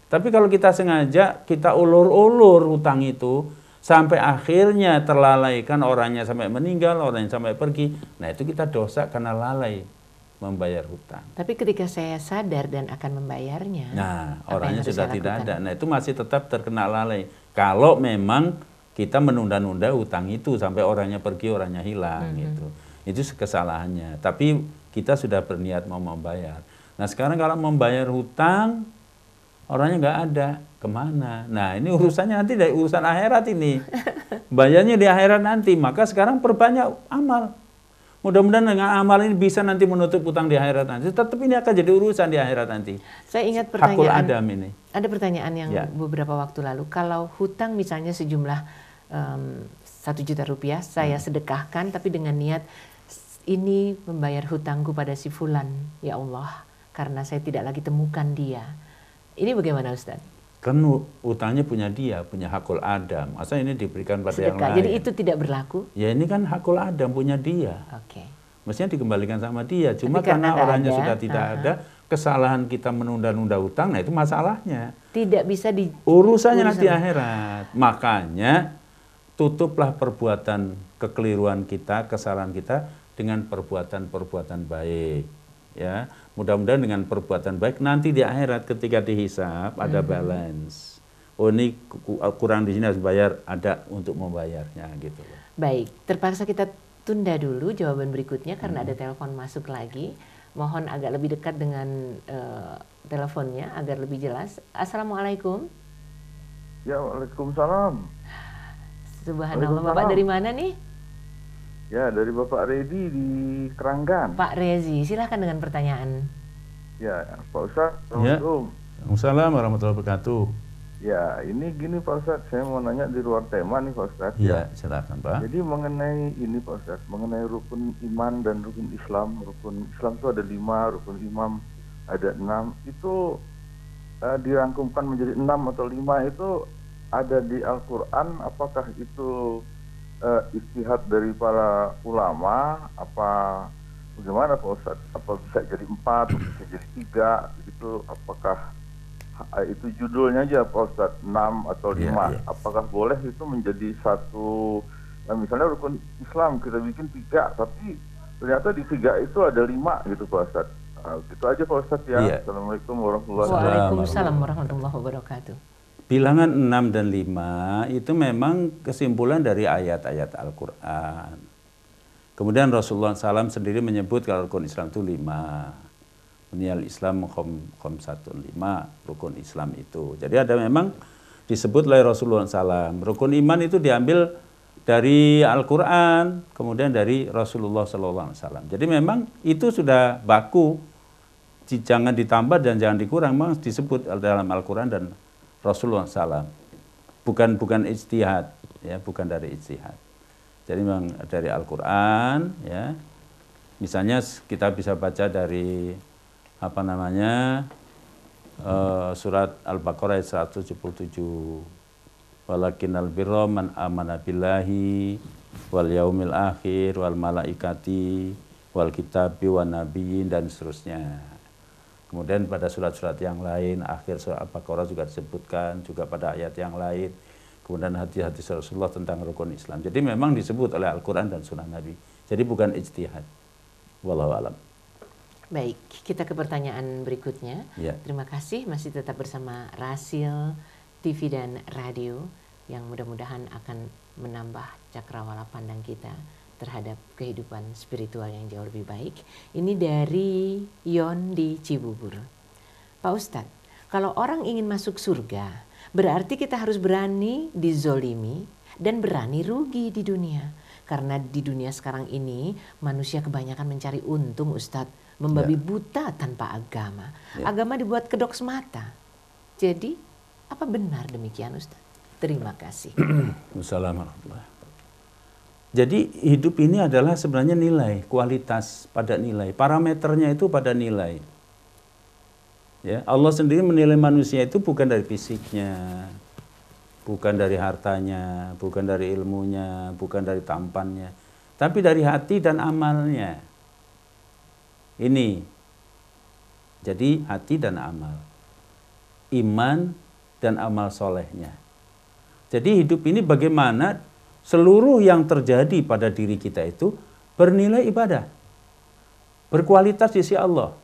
Tapi kalau kita sengaja, kita ulur-ulur hutang itu, sampai akhirnya terlalaikan, orangnya sampai meninggal, orangnya sampai pergi. Nah itu kita dosa karena lalai membayar hutang. Tapi ketika saya sadar dan akan membayarnya, nah orangnya sudah tidak ada. Nah itu masih tetap terkena lalai. Kalau memang kita menunda-nunda hutang itu sampai orangnya pergi, orangnya hilang gitu. Itu kesalahannya. Tapi kita sudah berniat mau membayar. Nah sekarang kalau membayar hutang, orangnya nggak ada, kemana? Nah ini urusannya nanti dari urusan akhirat ini. Bayarnya di akhirat nanti, maka sekarang perbanyak amal. Mudah-mudahan dengan amal ini bisa nanti menutup hutang di akhirat nanti. Tetap ini akan jadi urusan di akhirat nanti. Saya ingat pertanyaan, hakul adam ini. Ada pertanyaan yang beberapa waktu lalu, kalau hutang misalnya sejumlah 1 juta rupiah, saya sedekahkan tapi dengan niat ini membayar hutangku pada si fulan, ya Allah, karena saya tidak lagi temukan dia. Ini bagaimana Ustaz? Kan utangnya punya dia, punya hakul adam. Masa ini diberikan pada sedekah, yang lain? Jadi itu tidak berlaku? Ya ini kan hakul adam, punya dia. Oke. Mestinya dikembalikan sama dia. Cuma karena orangnya sudah tidak ada, kesalahan kita menunda-nunda utang, nah itu masalahnya. Tidak bisa urusannya nanti akhirat. Makanya tutuplah perbuatan kekeliruan kita, kesalahan kita dengan perbuatan-perbuatan baik. Ya, mudah-mudahan dengan perbuatan baik nanti di akhirat ketika dihisab ada balance. Oh ini kurang di sini harus bayar, ada untuk membayarnya gitu. Baik, terpaksa kita tunda dulu jawaban berikutnya karena ada telepon masuk lagi. Mohon agak lebih dekat dengan teleponnya agar lebih jelas. Assalamualaikum. Ya, waalaikumsalam. Subhanallah, Bapak dari mana nih? Ya, dari Bapak Redi di Keranggan. Pak Rezi, silahkan dengan pertanyaan. Ya, Pak Ustadz. Assalamualaikum. Waalaikumsalam warahmatullahi wabarakatuh. Ya, ini gini Pak Ustadz, saya mau nanya di luar tema nih Pak Ustadz. Ya, silakan Pak. Jadi mengenai ini Pak Ustadz, mengenai rukun iman dan rukun Islam. Rukun Islam itu ada 5, rukun imam ada 6. Itu dirangkumkan menjadi 6 atau 5 itu ada di Al-Quran. Apakah itu ijtihad dari para ulama apa bagaimana Pak Ustadz? Apa bisa jadi 4, bisa jadi 3 gitu? Apakah itu judulnya aja Pak Ustadz 6 atau 5? Apakah boleh itu menjadi satu? Nah, misalnya rukun Islam kita bikin 3, tapi ternyata di 3 itu ada 5 gitu Pak Ustadz. Gitu aja Pak Ustadz ya. Assalamualaikum warahmatullahi wabarakatuh. Waalaikumsalam warahmatullahi wabarakatuh. Bilangan 6 dan 5 itu memang kesimpulan dari ayat-ayat Al-Quran. Kemudian Rasulullah SAW sendiri menyebut kalau rukun Islam itu 5. Buniyal Islam khamsatun, 5 rukun Islam itu. Jadi ada memang disebut oleh Rasulullah SAW. Rukun iman itu diambil dari Al-Quran, kemudian dari Rasulullah SAW. Jadi memang itu sudah baku, jangan ditambah dan jangan dikurang, memang disebut dalam Al-Quran dan Rasulullah SAW. Bukan ijtihad, ya, bukan dari ijtihad. Jadi memang dari Al-Quran, ya. Misalnya kita bisa baca dari surat Al-Baqarah ayat 177. Walakinnal birra man amana billahi wal yaumil akhir wal malaikati wal kitabi wan nabiyyin dan seterusnya. Kemudian pada surat-surat yang lain, akhir surat Al-Baqarah juga disebutkan, juga pada ayat yang lain. Kemudian hadis-hadis Rasulullah tentang rukun Islam. Jadi memang disebut oleh Al-Quran dan Sunnah Nabi. Jadi bukan ijtihad. Wallahu a'lam. Baik, kita ke pertanyaan berikutnya. Ya. Terima kasih masih tetap bersama Rasil TV dan Radio yang mudah-mudahan akan menambah cakrawala pandang kita terhadap kehidupan spiritual yang jauh lebih baik. Ini dari Yon di Cibubur. Pak Ustadz, kalau orang ingin masuk surga, berarti kita harus berani dizolimi dan berani rugi di dunia. Karena di dunia sekarang ini manusia kebanyakan mencari untung Ustadz, membabi buta tanpa agama. Agama dibuat kedok semata. Jadi apa benar demikian Ustadz? Terima kasih. Wassalamualaikum. Jadi hidup ini adalah sebenarnya nilai, kualitas pada nilai. Parameternya itu pada nilai. Ya, Allah sendiri menilai manusia itu bukan dari fisiknya, bukan dari hartanya, bukan dari ilmunya, bukan dari tampannya, tapi dari hati dan amalnya. Ini. Jadi hati dan amal. Iman dan amal solehnya. Jadi hidup ini bagaimana seluruh yang terjadi pada diri kita itu bernilai ibadah. Berkualitas di sisi Allah.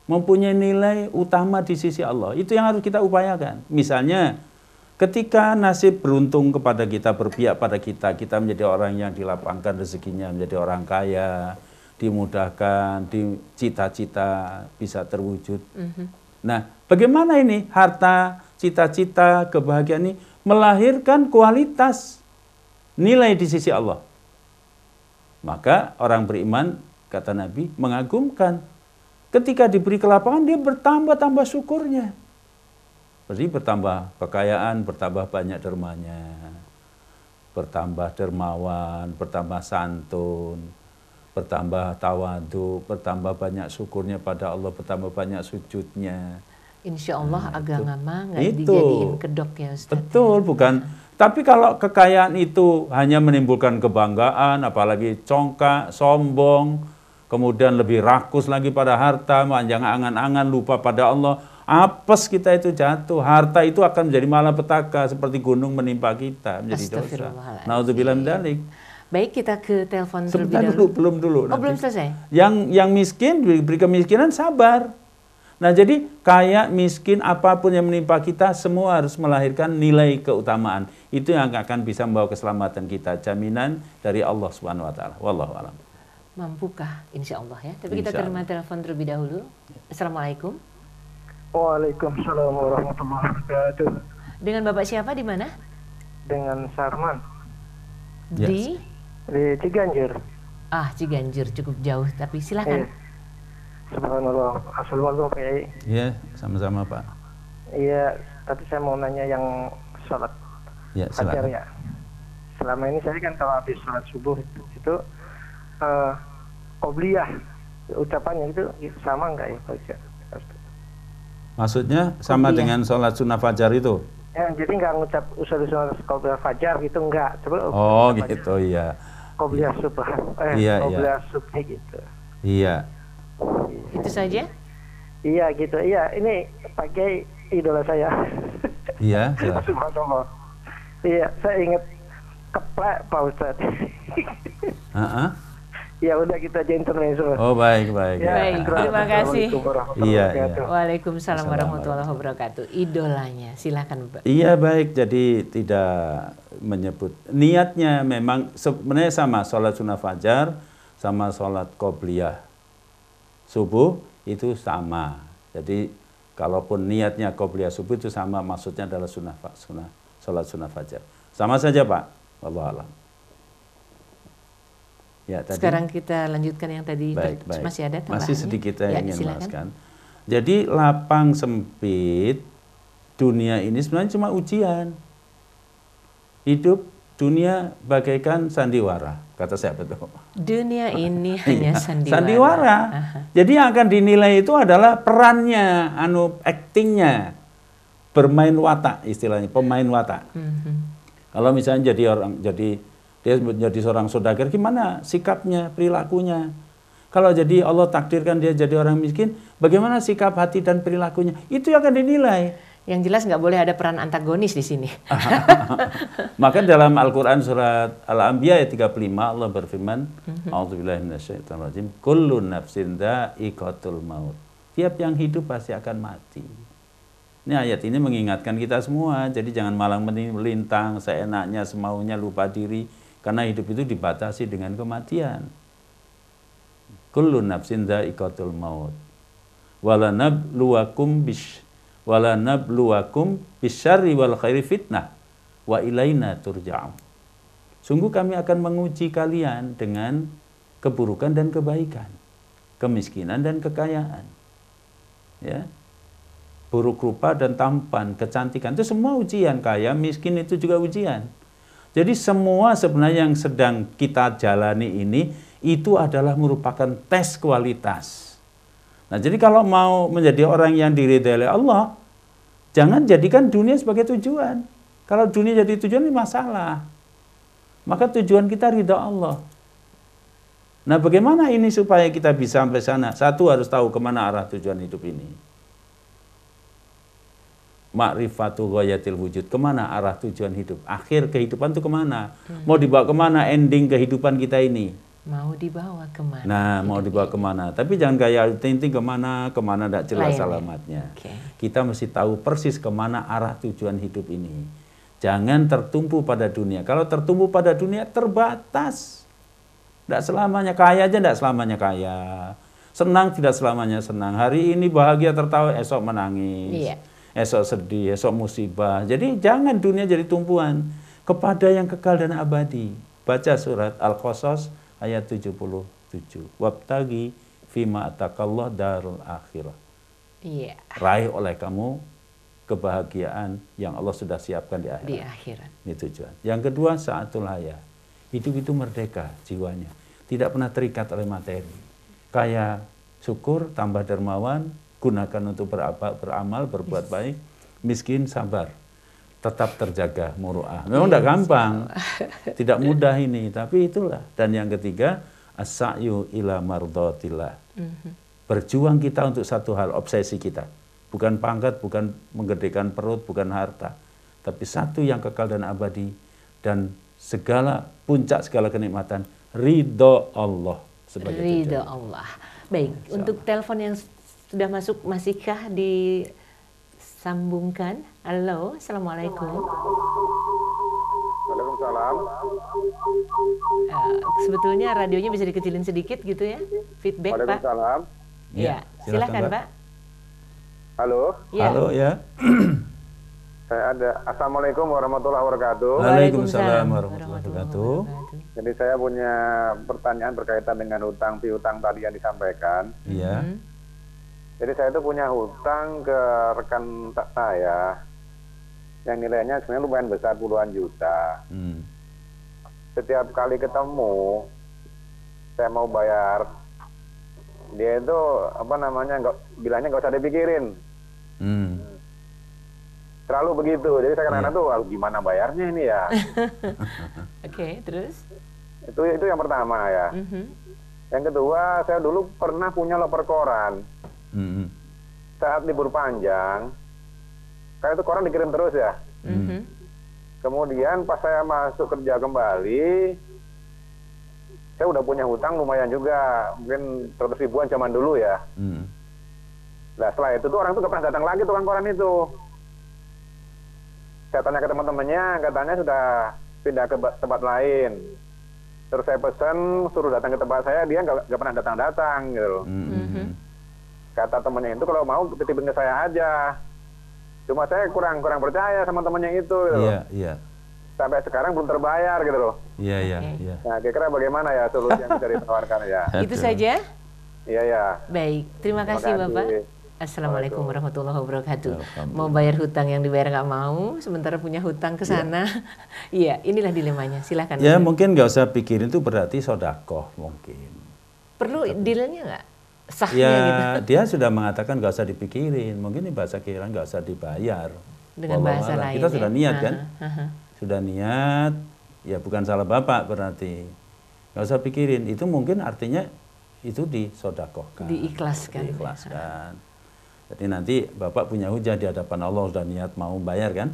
Mempunyai nilai utama di sisi Allah. Itu yang harus kita upayakan. Misalnya ketika nasib beruntung kepada kita, berpihak pada kita, kita menjadi orang yang dilapangkan rezekinya, menjadi orang kaya, dimudahkan, cita-cita bisa terwujud. Nah, bagaimana ini harta, cita-cita, kebahagiaan ini melahirkan kualitas nilai di sisi Allah. Maka orang beriman, kata Nabi, mengagumkan. Ketika diberi kelapangan, dia bertambah-tambah syukurnya. Jadi bertambah kekayaan, bertambah banyak dermanya, bertambah dermawan, bertambah santun, bertambah tawadu, bertambah banyak syukurnya pada Allah, bertambah banyak sujudnya. Insya Allah agama nggak dijadiin kedok ya Ustaz. Betul, bukan. Tapi kalau kekayaan itu hanya menimbulkan kebanggaan, apalagi congkak, sombong, kemudian lebih rakus lagi pada harta, manjang angan-angan, lupa pada Allah, apes kita itu jatuh. Harta itu akan menjadi malapetaka seperti gunung menimpa kita, menjadi dosa. Naudzubillah min dzalik. Baik, kita ke telepon sebentar terlebih dulu, belum. Oh, belum selesai. Yang miskin diberi kemiskinan, sabar. Nah, jadi kaya, miskin, apapun yang menimpa kita, semua harus melahirkan nilai keutamaan. Itu yang akan bisa membawa keselamatan kita, jaminan dari Allah Subhanahu wa taala. Wallahu a'lam. Mampukah? Insya Allah ya. Tapi kita terima telepon terlebih dahulu. Assalamualaikum. Waalaikumsalam warahmatullahi wabarakatuh. Dengan Bapak siapa, di mana? Dengan Sarman. Di Ciganjur. Ciganjur cukup jauh, tapi silakan. Subhanallah. Assalamualaikum Pak Yai. Iya, sama-sama Pak. Iya, tapi saya mau nanya yang sholat fajar ya. Selama ini saya kan kalau habis sholat subuh itu qobliyah ucapannya itu sama enggak ya Pak Ustaz? Maksudnya sama dengan sholat sunnah fajar itu? Ya, jadi nggak ngucap usul-usul qobliyah fajar gitu, enggak. Coba oh gitu, iya. Qobliyah subh, qobliyah subh gitu. Iya. Itu saja? Iya gitu, iya. Ini Pak Kiai idola saya. Iya, silakan. Subhanallah. Iya, saya ingat keplek Pak Ustadz. Ya udah kita aja intermezzo. Oh baik. Ya, baik, terima kasih. Iya. Waalaikumsalam warahmatullahi wabarakatuh. Idolanya, silakan Pak. Iya baik, jadi tidak menyebut niatnya memang sebenarnya sama, sholat sunnah fajar sama sholat qobliyah subuh itu sama. Jadi kalaupun niatnya qobliyah subuh itu sama, maksudnya adalah sholat sunnah fajar. Sama saja Pak. Wallahu a'lam. Ya, tadi. Sekarang kita lanjutkan yang tadi. Baik. Masih ada tambahannya? Masih sedikit saya ingin silakan. jelaskan. Jadi lapang sempit dunia ini sebenarnya cuma ujian. Hidup dunia bagaikan sandiwara, kata saya betul. Dunia ini hanya sandiwara. Sandiwara. Jadi yang akan dinilai itu adalah perannya, actingnya, bermain watak istilahnya, pemain watak. Kalau misalnya dia menjadi seorang saudagar, gimana sikapnya, perilakunya? Kalau jadi Allah takdirkan dia jadi orang miskin, bagaimana sikap hati dan perilakunya? Itu yang akan dinilai. Yang jelas nggak boleh ada peran antagonis di sini. Maka dalam Al-Quran surat Al-Anbiya ayat 35 Allah berfirman, A'udzubillahi minasyaitonirrajim, kullu nafsin dha'iqatul maut. Tiap yang hidup pasti akan mati. Ini ayat ini mengingatkan kita semua, jadi jangan malang melintang, seenaknya, semaunya, lupa diri, karena hidup itu dibatasi dengan kematian. Kullu nafsin dha'iqatul maut. Walanabluwakum bisyarri wal khairi fitnah wa ilaina turja'un. Sungguh kami akan menguji kalian dengan keburukan dan kebaikan, kemiskinan dan kekayaan. Ya. Buruk rupa dan tampan, kecantikan itu semua ujian, kaya, miskin itu juga ujian. Jadi semua sebenarnya yang sedang kita jalani ini itu adalah merupakan tes kualitas. Nah, jadi kalau mau menjadi orang yang diridhai oleh Allah, jangan jadikan dunia sebagai tujuan. Kalau dunia jadi tujuan ini masalah. Maka tujuan kita ridha Allah. Nah, bagaimana ini supaya kita bisa sampai sana? Satu, harus tahu kemana arah tujuan hidup ini. Ma'rifatu ghayatil wujud, kemana arah tujuan hidup, akhir kehidupan itu kemana, mau dibawa kemana ending kehidupan kita ini, mau dibawa kemana. Nah, mau dibawa kemana, tapi jangan kayak tinting kemana tidak jelas alamatnya. Kita mesti tahu persis kemana arah tujuan hidup ini. Jangan tertumpu pada dunia. Kalau tertumpu pada dunia terbatas, tidak selamanya kaya aja, tidak selamanya kaya, senang tidak selamanya senang, hari ini bahagia tertawa, esok menangis. Esok sedih, esok musibah. Jadi jangan dunia jadi tumpuan, kepada yang kekal dan abadi. Baca surat Al-Qasas ayat 77. Wabtagi fima atakallah darul akhirah. Raih oleh kamu kebahagiaan yang Allah sudah siapkan di akhirat. Di akhirat. Ini tujuan. Yang kedua, sa'atul haya. Hidup itu merdeka jiwanya. Tidak pernah terikat oleh materi. Kaya, syukur, tambah dermawan, gunakan untuk beramal, berbuat baik. Miskin, sabar, tetap terjaga, muru'ah. Memang tidak gampang, tidak mudah ini, tapi itulah. Dan yang ketiga, as-sa'yu ila mardhatillah. Berjuang kita untuk satu hal, obsesi kita. Bukan pangkat, bukan menggedekan perut, bukan harta. Tapi satu yang kekal dan abadi. Dan segala, puncak segala kenikmatan, ridho Allah. Ridho Allah. Baik, untuk telepon yang sudah masuk, masihkah disambungkan? Halo, Assalamualaikum. Waalaikumsalam. Sebetulnya radionya bisa dikecilin sedikit gitu ya? Feedback, Pak. Waalaikumsalam. Ya, silakan Pak. Halo. Ya. Halo ya. Saya ada. Assalamualaikum warahmatullahi wabarakatuh. Waalaikumsalam warahmatullahi wabarakatuh. Jadi saya punya pertanyaan berkaitan dengan hutang piutang tadi yang disampaikan. Iya. Jadi saya itu punya hutang ke rekan saya yang nilainya sebenarnya lumayan besar, puluhan juta. Setiap kali ketemu saya mau bayar, dia itu bilangnya nggak usah dipikirin. Selalu begitu. Jadi saya kadang-kadang tuh gimana bayarnya ini ya. Oke, terus? Itu yang pertama ya. Yang kedua, saya dulu pernah punya loper koran. Saat libur panjang, kayak itu koran dikirim terus ya. Kemudian pas saya masuk kerja kembali, saya udah punya hutang lumayan juga, mungkin 100 ribuan zaman dulu ya. Nah setelah itu tuh orang tuh gak pernah datang lagi tukang koran itu. Saya tanya ke teman-temannya, katanya sudah pindah ke tempat lain. Terus saya pesan, suruh datang ke tempat saya, dia gak pernah datang-datang gitu loh. Kata temannya itu kalau mau titipin ke saya aja. Cuma saya kurang percaya sama temannya itu gitu loh. Sampai sekarang belum terbayar gitu loh. Nah kira-kira bagaimana ya solusi yang bisa ditawarkan ya? Itu saja? Iya. Baik, terima kasih Bapak. Assalamualaikum warahmatullahi wabarakatuh. Mau bayar hutang yang dibayar nggak mau, sementara punya hutang ke sana. Iya, inilah dilemanya. Silakan. Ya mungkin nggak usah pikirin itu berarti sodakoh mungkin. Perlu dealnya nggak? Sahnya ya, gitu. Dia sudah mengatakan nggak usah dipikirin. Mungkin di bahasa kira nggak usah dibayar. Dengan bahasa lain. Kita sudah niat kan? Sudah niat, ya bukan salah Bapak berarti. Nggak usah pikirin. Itu mungkin artinya itu disodakohkan. Diikhlaskan. Jadi nanti Bapak punya hujah di hadapan Allah sudah niat mau bayar kan?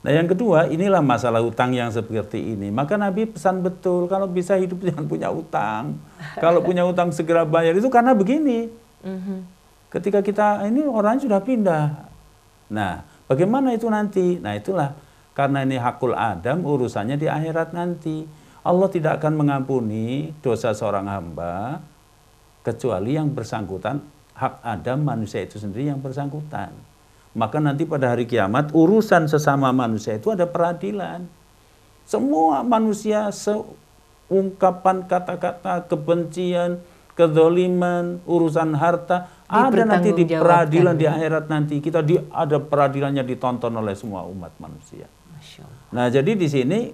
Nah yang kedua, inilah masalah hutang yang seperti ini. Maka Nabi pesan betul, kalau bisa hidup jangan punya hutang. Kalau punya hutang segera bayar, itu karena begini. Ketika kita, ini orang sudah pindah. Nah, bagaimana itu nanti? Nah itulah, karena ini hakul Adam, urusannya di akhirat nanti. Allah tidak akan mengampuni dosa seorang hamba, kecuali yang bersangkutan, hak Adam manusia itu sendiri yang bersangkutan. Maka nanti pada hari kiamat urusan sesama manusia itu ada peradilan. Semua manusia seungkapan kata-kata kebencian, kezaliman, urusan harta ada nanti di peradilan di akhirat nanti. Kita ada peradilannya ditonton oleh semua umat manusia. Nah, jadi di sini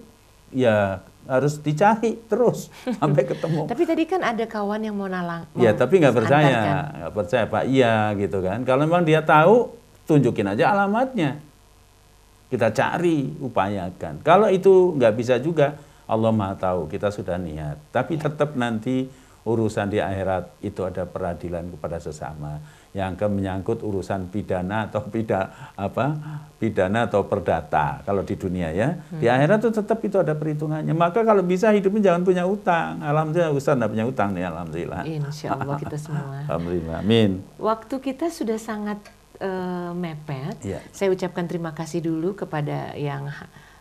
ya harus dicari terus sampai ketemu. Tapi tadi kan ada kawan yang mau nalang. Ya, tapi nggak percaya Pak. Iya gitu kan. Kalau memang dia tahu, tunjukin aja alamatnya. Kita cari, upayakan. Kalau itu nggak bisa juga, Allah Maha tahu, kita sudah niat. Tapi tetap nanti urusan di akhirat itu ada peradilan kepada sesama. Yang menyangkut urusan pidana atau pidana atau perdata kalau di dunia ya. Di akhirat itu tetap itu ada perhitungannya. Maka kalau bisa hidupnya jangan punya utang. Alhamdulillah Ustaz nggak punya utang nih, alhamdulillah. Insya Allah kita semua. Alhamdulillah, amin. Waktu kita sudah sangat mepet. Saya ucapkan terima kasih dulu kepada yang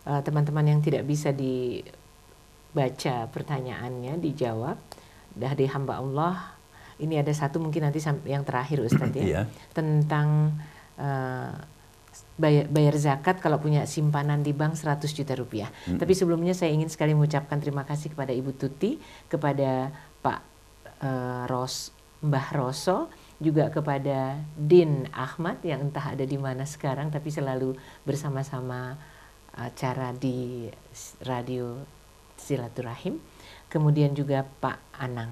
teman-teman yang tidak bisa dibaca pertanyaannya, dijawab dari hamba Allah. Ini ada satu mungkin nanti yang terakhir Ustadz ya, tentang bayar zakat kalau punya simpanan di bank 100 juta rupiah. Tapi sebelumnya saya ingin sekali mengucapkan terima kasih kepada Ibu Tuti, kepada Pak Mbah Roso, juga kepada Din Ahmad yang entah ada di mana sekarang tapi selalu bersama-sama acara di radio Silaturahim. Kemudian juga Pak Anang.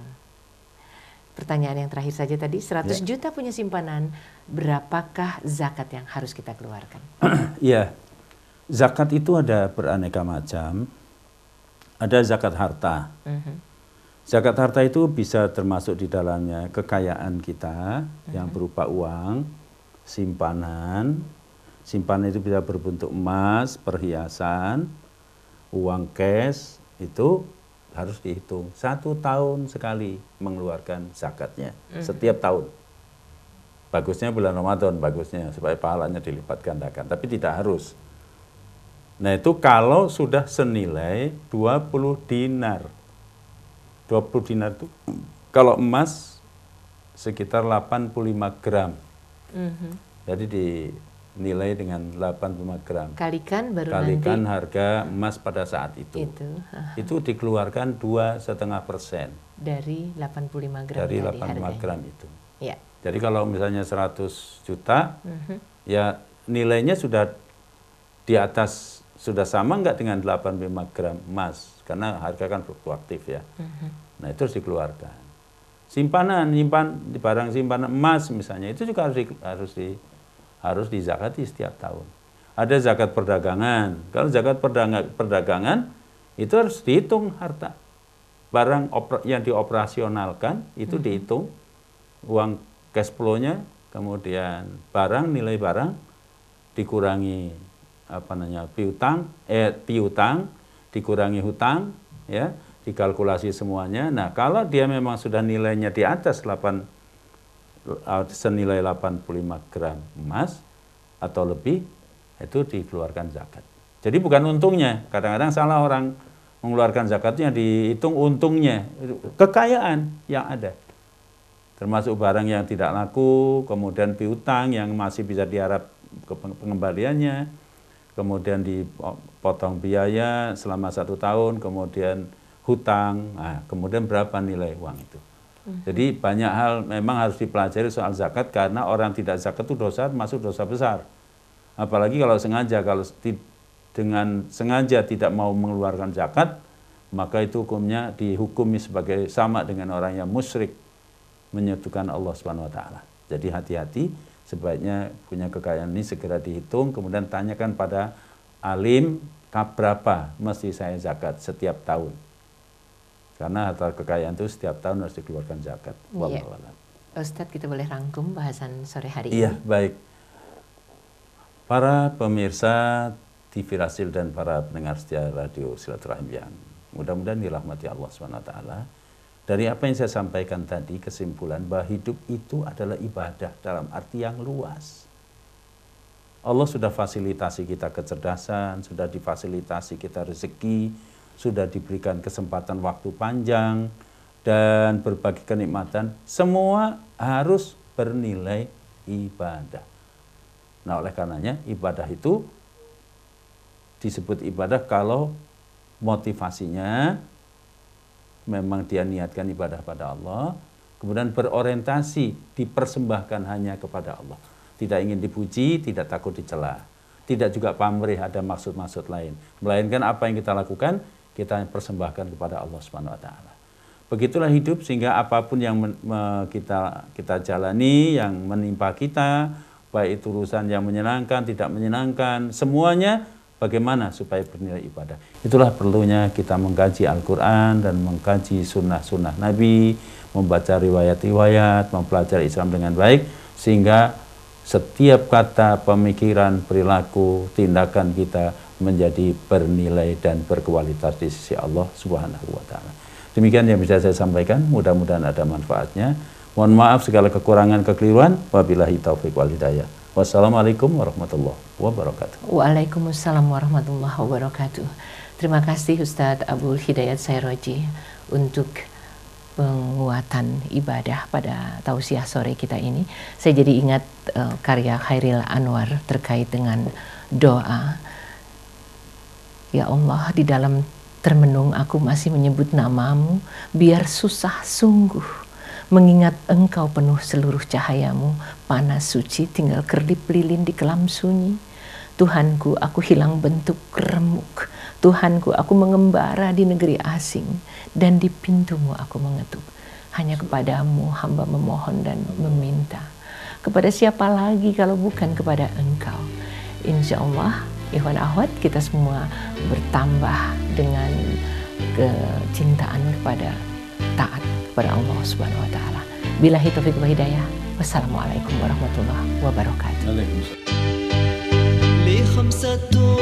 Pertanyaan yang terakhir saja tadi, 100 juta punya simpanan, berapakah zakat yang harus kita keluarkan? Iya, zakat itu ada beraneka macam. Ada zakat harta. Zakat harta itu bisa termasuk di dalamnya kekayaan kita yang berupa uang, simpanan. Simpanan itu bisa berbentuk emas, perhiasan, uang cash, itu harus dihitung. 1 tahun sekali mengeluarkan zakatnya, setiap tahun. Bagusnya bulan Ramadan, bagusnya supaya pahalanya dilipat gandakan, tapi tidak harus. Nah itu kalau sudah senilai 20 dinar. 20 dinar itu kalau emas sekitar 85 gram. Jadi dinilai dengan 85 gram. Kalikan baru kalikan nanti harga emas pada saat itu. Itu dikeluarkan 2,5% dari 85 gram. Dari 85 gram itu. Ya. Jadi kalau misalnya 100 juta, ya nilainya sudah di atas, sudah sama nggak dengan 85 gram emas? Karena harga kan fluktuatif ya. Nah itu harus dikeluarkan. Simpanan, di barang simpanan emas misalnya, itu juga harus dizakati setiap tahun. Ada zakat perdagangan. Kalau zakat perdagangan itu harus dihitung harta. Barang yang dioperasionalkan itu dihitung, uang cash flow-nya, kemudian nilai barang dikurangi piutang dikurangi hutang, ya, dikalkulasi semuanya. Nah, kalau dia memang sudah nilainya di atas senilai 85 gram emas atau lebih, itu dikeluarkan zakat. Jadi bukan untungnya. Kadang-kadang salah orang mengeluarkan zakatnya, dihitung untungnya, kekayaan yang ada. Termasuk barang yang tidak laku, kemudian piutang yang masih bisa diharap pengembaliannya, kemudian dipotong biaya selama 1 tahun, kemudian hutang, kemudian berapa nilai uang itu. Jadi banyak hal memang harus dipelajari soal zakat, karena orang tidak zakat itu masuk dosa besar. Apalagi kalau dengan sengaja tidak mau mengeluarkan zakat, maka itu hukumnya dihukumi sebagai sama dengan orang yang musyrik, menyekutukan Allah Subhanahu wa taala. Jadi hati-hati, sebaiknya punya kekayaan ini segera dihitung, kemudian tanyakan pada alim, berapa mesti saya zakat setiap tahun. Karena harta kekayaan itu setiap tahun harus dikeluarkan zakat. Iya. Ustadz, kita boleh rangkum bahasan sore hari ini? Iya, baik. Para pemirsa TV Rasil dan para pendengar setia Radio Silaturahim yang mudah-mudahan dirahmati Allah SWT. Dari apa yang saya sampaikan tadi, kesimpulan bahwa hidup itu adalah ibadah dalam arti yang luas. Allah sudah fasilitasi kita kecerdasan, sudah difasilitasi kita rezeki, sudah diberikan kesempatan waktu panjang, dan berbagai kenikmatan. Semua harus bernilai ibadah. Nah, oleh karenanya ibadah itu disebut ibadah kalau motivasinya memang dia niatkan ibadah pada Allah, kemudian berorientasi dipersembahkan hanya kepada Allah. Tidak ingin dipuji, tidak takut dicela, tidak juga pamrih ada maksud-maksud lain. Melainkan apa yang kita lakukan, kita persembahkan kepada Allah Subhanahu wa taala. Begitulah hidup, sehingga apapun yang kita jalani, yang menimpa kita, baik itu urusan yang menyenangkan, tidak menyenangkan, semuanya bagaimana supaya bernilai ibadah. Itulah perlunya kita mengkaji Al-Quran dan mengkaji sunnah-sunnah Nabi, membaca riwayat-riwayat, mempelajari Islam dengan baik, sehingga setiap kata, pemikiran, perilaku, tindakan kita menjadi bernilai dan berkualitas di sisi Allah Subhanahu wa taala. Demikian yang bisa saya sampaikan, mudah-mudahan ada manfaatnya. Mohon maaf segala kekurangan, kekeliruan. Wabillahi taufiq wal hidayah. Wassalamualaikum warahmatullahi wabarakatuh. Waalaikumsalam warahmatullahi wabarakatuh. Terima kasih Ustadz Abul Hidayat Sairoji untuk penguatan ibadah pada tausiah sore kita ini. Saya jadi ingat karya Khairil Anwar terkait dengan doa. Ya Allah, di dalam termenung aku masih menyebut namamu, biar susah sungguh mengingat engkau penuh seluruh cahayamu, panas suci tinggal kedip lilin di kelam sunyi. Tuhanku, aku hilang bentuk remuk. Tuhanku, aku mengembara di negeri asing, dan di pintumu aku mengetuk. Hanya kepadamu hamba memohon dan meminta. Kepada siapa lagi kalau bukan kepada engkau? Insya Allah, ikhwan akhwat, kita semua bertambah dengan kecintaan kepada taat kepada Allah Subhanahu wa taala. Billahi taufiq wal hidayah. Wassalamualaikum warahmatullahi wabarakatuh. Waalaikumsalam.